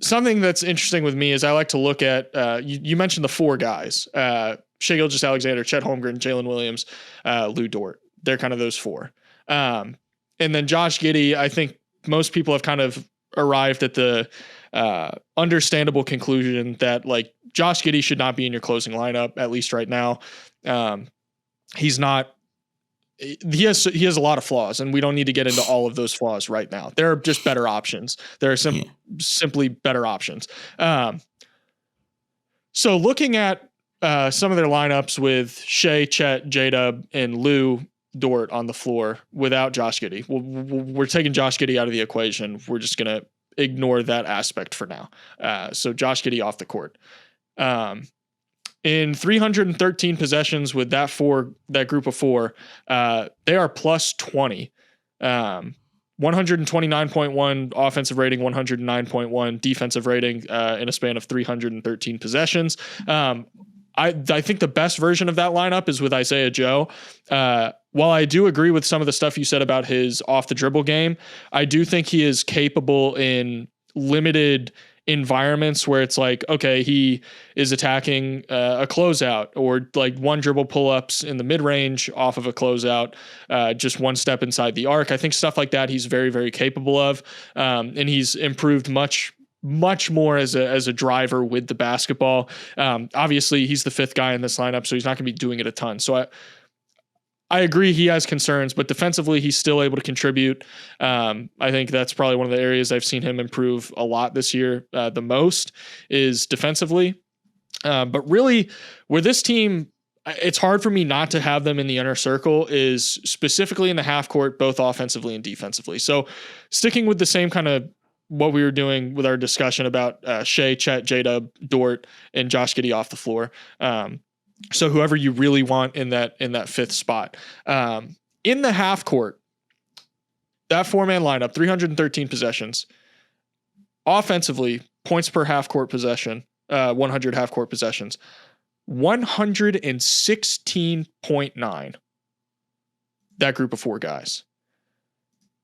[SPEAKER 1] something that's interesting with me is I like to look at, you mentioned the 4 guys, Shai Gilgeous-Alexander, Chet Holmgren, Jalen Williams, Lou Dort. They're kind of those 4. And then Josh Giddey, I think most people have kind of arrived at the understandable conclusion that like Josh Giddey should not be in your closing lineup, at least right now. He's not. He has a lot of flaws, and we don't need to get into all of those flaws right now. There are just better options. There are simply better options. So looking at some of their lineups with Shai, Chet, J-Dub, and Lou Dort on the floor without Josh Giddey. We're taking Josh Giddey out of the equation. We're just going to ignore that aspect for now. So Josh Giddey off the court. In 313 possessions with that group of 4, they are +20. 129.1 offensive rating, 109.1 defensive rating in a span of 313 possessions. I think the best version of that lineup is with Isaiah Joe. While I do agree with some of the stuff you said about his off the dribble game, I do think he is capable in limited environments where it's like, okay, he is attacking a closeout or like one dribble pull-ups in the mid-range off of a closeout, just one step inside the arc. I think stuff like that he's very, very capable of. And he's improved much more as a driver with the basketball. Obviously he's the 5th guy in this lineup, so he's not going to be doing it a ton. So I agree he has concerns, but defensively he's still able to contribute. I think that's probably one of the areas I've seen him improve a lot this year. The most is defensively. But really where this team, it's hard for me not to have them in the inner circle, is specifically in the half court, both offensively and defensively. So sticking with the same kind of what we were doing with our discussion about Shai, Chet, J-Dub, Dort, and Josh Giddey off the floor. So whoever you really want in that 5th spot. In the half court, that 4-man lineup, 313 possessions. Offensively, points per half court possession, 100 half court possessions, 116.9. That group of 4 guys.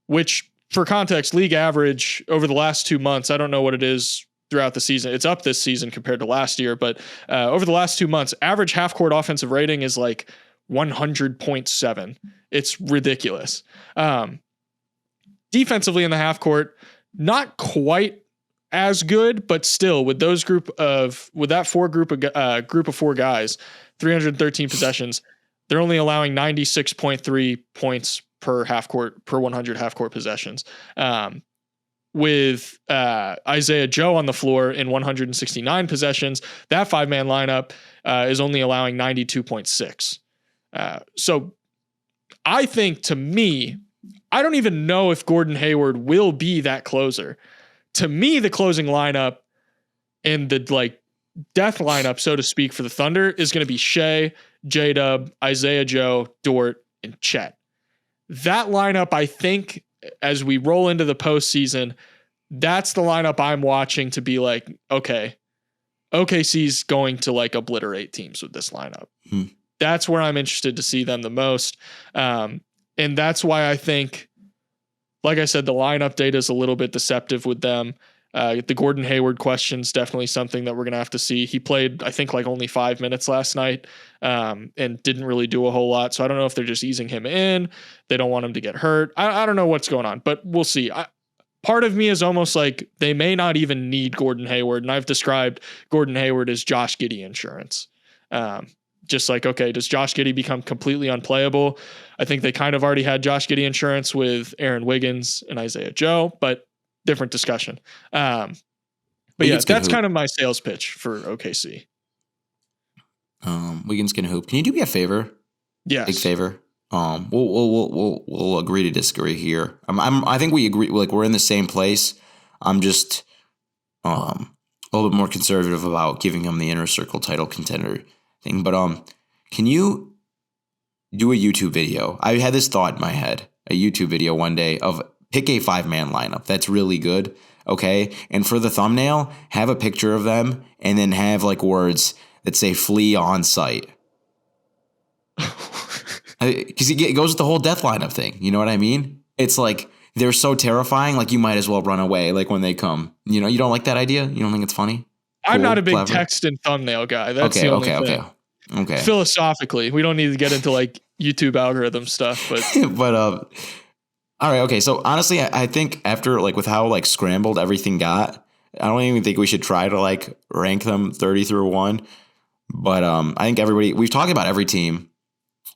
[SPEAKER 1] Which, for context, league average over the last 2 months, I don't know what it is throughout the season. It's up this season compared to last year, but over the last 2 months, average half court offensive rating is like 100.7. It's ridiculous. Defensively in the half court, not quite as good, but still with that group of 4 guys, 313 possessions, they're only allowing 96.3 points per 100 half court possessions. With Isaiah Joe on the floor in 169 possessions, that 5-man lineup is only allowing 92.6. So I think, to me, I don't even know if Gordon Hayward will be that closer. To me, the closing lineup and the death lineup, so to speak, for the Thunder is going to be Shai, J-Dub, Isaiah Joe, Dort, and Chet. That lineup, I think, as we roll into the postseason, that's the lineup I'm watching to be like, okay, OKC's going to obliterate teams with this lineup. That's where I'm interested to see them the most. And that's why I think, like I said, the lineup data is a little bit deceptive with them. The Gordon Hayward question is definitely something that we're going to have to see. He played, I think, like only 5 minutes last night and didn't really do a whole lot. So I don't know if they're just easing him in. They don't want him to get hurt. I don't know what's going on, but we'll see. Part of me is almost like they may not even need Gordon Hayward. And I've described Gordon Hayward as Josh Giddey insurance. Just like, okay, does Josh Giddey become completely unplayable? I think they kind of already had Josh Giddey insurance with Aaron Wiggins and Isaiah Joe, but different discussion. But yeah, that's kind of my sales pitch for OKC.
[SPEAKER 2] Wiggins can hoop. Can you do me a favor?
[SPEAKER 1] Yes.
[SPEAKER 2] Big favor. We'll agree to disagree here. I think we agree. Like we're in the same place. I'm just a little bit more conservative about giving him the inner circle title contender thing. But can you do a YouTube video? I had this thought in my head, a YouTube video one day of pick a 5-man lineup that's really good, okay? And for the thumbnail, have a picture of them and then have like words that say "flee on site." Because it goes with the whole death lineup thing. You know what I mean? It's like they're so terrifying, like you might as well run away. Like when they come, you know, you don't like that idea? You don't think it's funny?
[SPEAKER 1] Cool, I'm not a big clever text and thumbnail guy. That's the only thing.
[SPEAKER 2] Okay.
[SPEAKER 1] Philosophically, we don't need to get into like YouTube algorithm stuff, but
[SPEAKER 2] all right. Okay. So honestly, I think after like with how like scrambled everything got, I don't even think we should try to like rank them 30 through 1. But I think we've talked about every team.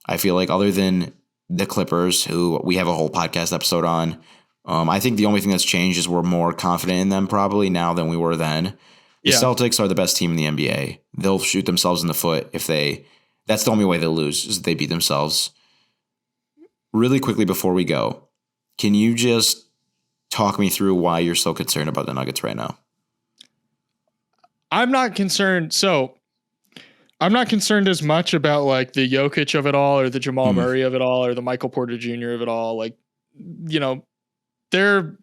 [SPEAKER 2] I feel like other than the Clippers, who we have a whole podcast episode on, I think the only thing that's changed is we're more confident in them probably now than we were then. The Celtics are the best team in the NBA. They'll shoot themselves in the foot if that's the only way they'll lose is if they beat themselves. Really quickly before we go, can you just talk me through why you're so concerned about the Nuggets right now?
[SPEAKER 1] I'm not concerned. So I'm not concerned as much about like the Jokic of it all or the Jamal Murray of it all or the Michael Porter Jr. of it all. Like, you know, the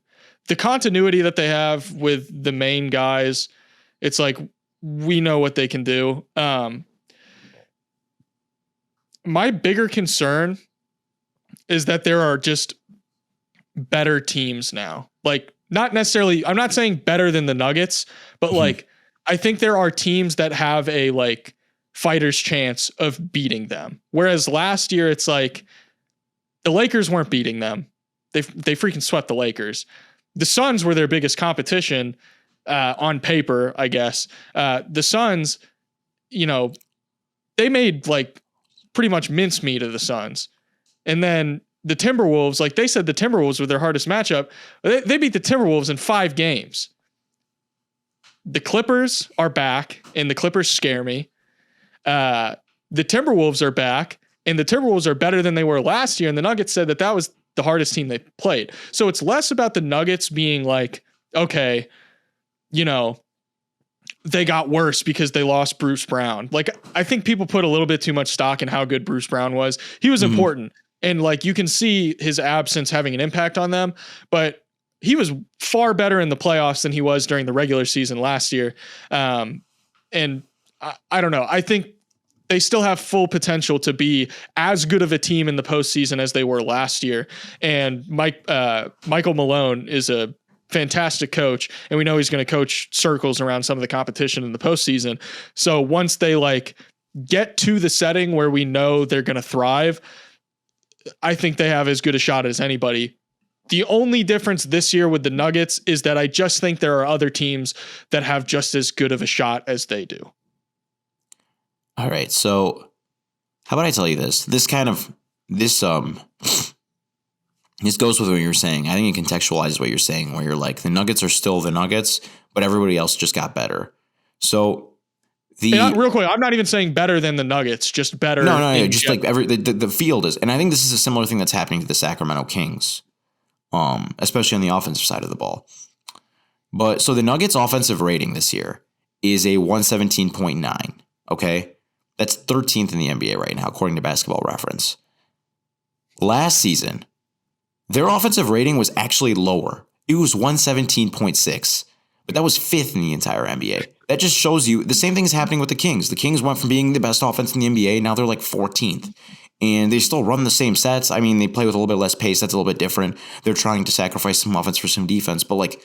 [SPEAKER 1] continuity that they have with the main guys, it's like we know what they can do. My bigger concern is that there are just better teams now. Like, not necessarily, I'm not saying better than the Nuggets, but like, I think there are teams that have a like fighter's chance of beating them. Whereas last year, it's like the Lakers weren't beating them. They freaking swept the Lakers. The Suns were their biggest competition on paper, I guess. The Suns, you know, they made like pretty much mincemeat of the Suns. And then the Timberwolves, like they said, the Timberwolves were their hardest matchup. They beat the Timberwolves in 5 games. The Clippers are back, and the Clippers scare me. The Timberwolves are back, and the Timberwolves are better than they were last year. And the Nuggets said that was the hardest team they played. So it's less about the Nuggets being like, okay, you know, they got worse because they lost Bruce Brown. Like, I think people put a little bit too much stock in how good Bruce Brown was. He was important. And like, you can see his absence having an impact on them, but he was far better in the playoffs than he was during the regular season last year. And I don't know. I think they still have full potential to be as good of a team in the postseason as they were last year. And Michael Malone is a fantastic coach, and we know he's going to coach circles around some of the competition in the postseason. So once they like get to the setting where we know they're going to thrive, I think they have as good a shot as anybody. The only difference this year with the Nuggets is that I just think there are other teams that have just as good of a shot as they do.
[SPEAKER 2] All right. So how about I tell you this? This goes with what you're saying. I think it contextualizes what you're saying, where you're like, the Nuggets are still the Nuggets, but everybody else just got better. So
[SPEAKER 1] real quick, I'm not even saying better than the Nuggets, just better.
[SPEAKER 2] No, just general. Like the field is, and I think this is a similar thing that's happening to the Sacramento Kings, especially on the offensive side of the ball. But so the Nuggets' offensive rating this year is a 117.9. Okay, that's 13th in the NBA right now, according to Basketball Reference. Last season, their offensive rating was actually lower. It was 117.6, but that was 5th in the entire NBA. That just shows you the same thing is happening with the Kings. The Kings went from being the best offense in the NBA. Now they're like 14th, and they still run the same sets. I mean, they play with a little bit less pace. That's a little bit different. They're trying to sacrifice some offense for some defense, but like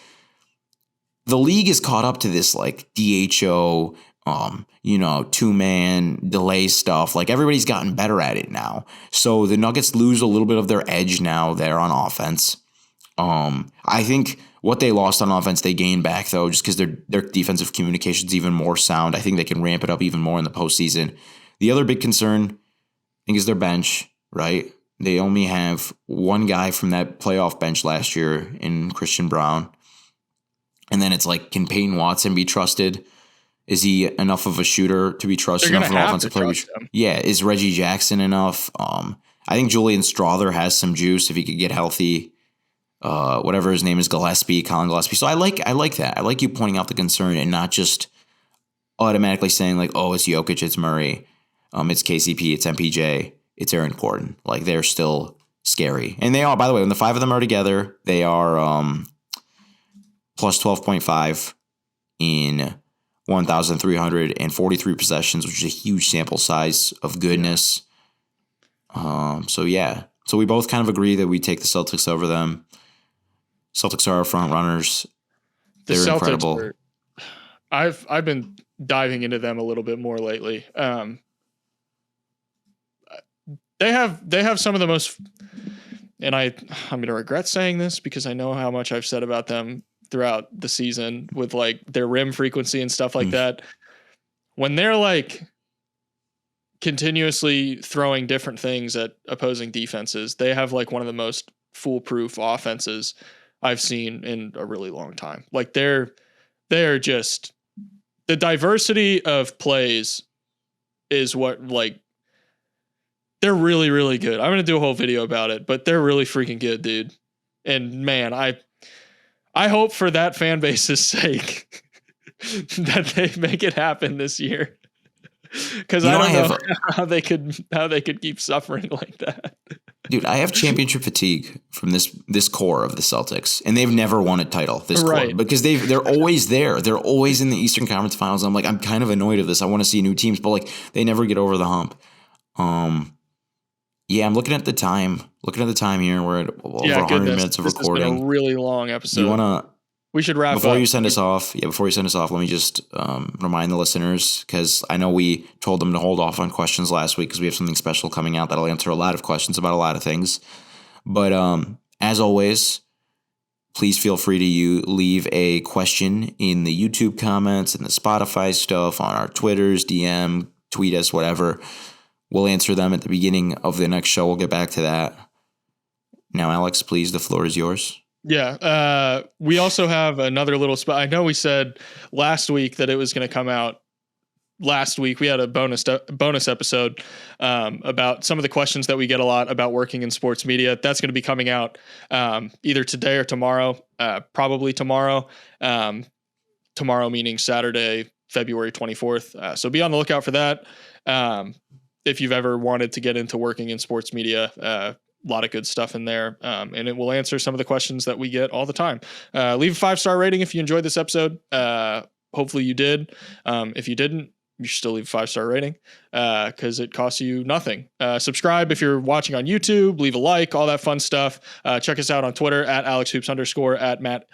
[SPEAKER 2] the league is caught up to this like DHO, 2-man delay stuff. Like everybody's gotten better at it now. So the Nuggets lose a little bit of their edge now there on offense. I think what they lost on offense, they gained back though, just because their defensive communication is even more sound. I think they can ramp it up even more in the postseason. The other big concern, I think, is their bench, right? They only have one guy from that playoff bench last year in Christian Brown. And then it's like, can Peyton Watson be trusted? Is he enough of a shooter to be trusted? Enough of an offensive player? Yeah. Is Reggie Jackson enough? I think Julian Strawther has some juice if he could get healthy. Whatever his name is, Colin Gillespie. So I like that. I like you pointing out the concern and not just automatically saying like, oh, it's Jokic, it's Murray, it's KCP, it's MPJ, it's Aaron Gordon. Like they're still scary. And they are, by the way, when the five of them are together, they are plus 12.5 in 1,343 possessions, which is a huge sample size of goodness. So we both kind of agree that we take the Celtics over them. Celtics are our front runners. They're incredible.
[SPEAKER 1] I've been diving into them a little bit more lately. They have some of the most, and I'm going to regret saying this because I know how much I've said about them throughout the season with like their rim frequency and stuff like that. When they're like continuously throwing different things at opposing defenses, they have like one of the most foolproof offenses I've seen in a really long time. Like they're just, the diversity of plays is what, like, they're really, really good. I'm going to do a whole video about it, but they're really freaking good, dude. And man, I hope for that fan base's sake that they make it happen this year. Because I don't know how they could keep suffering like that.
[SPEAKER 2] Dude, I have championship fatigue from this core of the Celtics, and they've never won a title. This core, because they're always there. They're always in the Eastern Conference Finals. I'm kind of annoyed of this. I want to see new teams, but like they never get over the hump. Yeah, I'm looking at the time. Here, we're at over 100 minutes of recording.
[SPEAKER 1] This has been a really long episode. We should wrap up.
[SPEAKER 2] Before you send us off, let me just remind the listeners, because I know we told them to hold off on questions last week because we have something special coming out that'll answer a lot of questions about a lot of things. But as always, please feel free to leave a question in the YouTube comments and the Spotify stuff, on our Twitters, DM, tweet us, whatever. We'll answer them at the beginning of the next show. We'll get back to that. Now, Alex, please, the floor is yours.
[SPEAKER 1] Yeah. We also have another little spot. I know we said last week that it was going to come out last week. We had a bonus episode about some of the questions that we get a lot about working in sports media. That's going to be coming out either today or tomorrow, probably tomorrow. Tomorrow meaning Saturday, February 24th. So be on the lookout for that. If you've ever wanted to get into working in sports media, a lot of good stuff in there. And it will answer some of the questions that we get all the time. Leave a 5-star rating if you enjoyed this episode. Hopefully you did. If you didn't, you should still leave a 5-star rating because it costs you nothing. Subscribe if you're watching on YouTube, leave a like, all that fun stuff. Check us out on Twitter at AlexHoops_, at Mat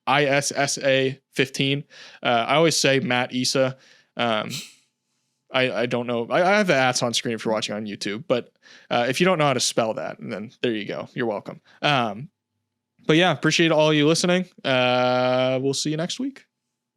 [SPEAKER 1] Issa 15. I always say Mat Issa. I don't know. I have the ats on screen if you're watching on YouTube, but if you don't know how to spell that, then there you go. You're welcome. But yeah, appreciate all you listening. We'll see you next week.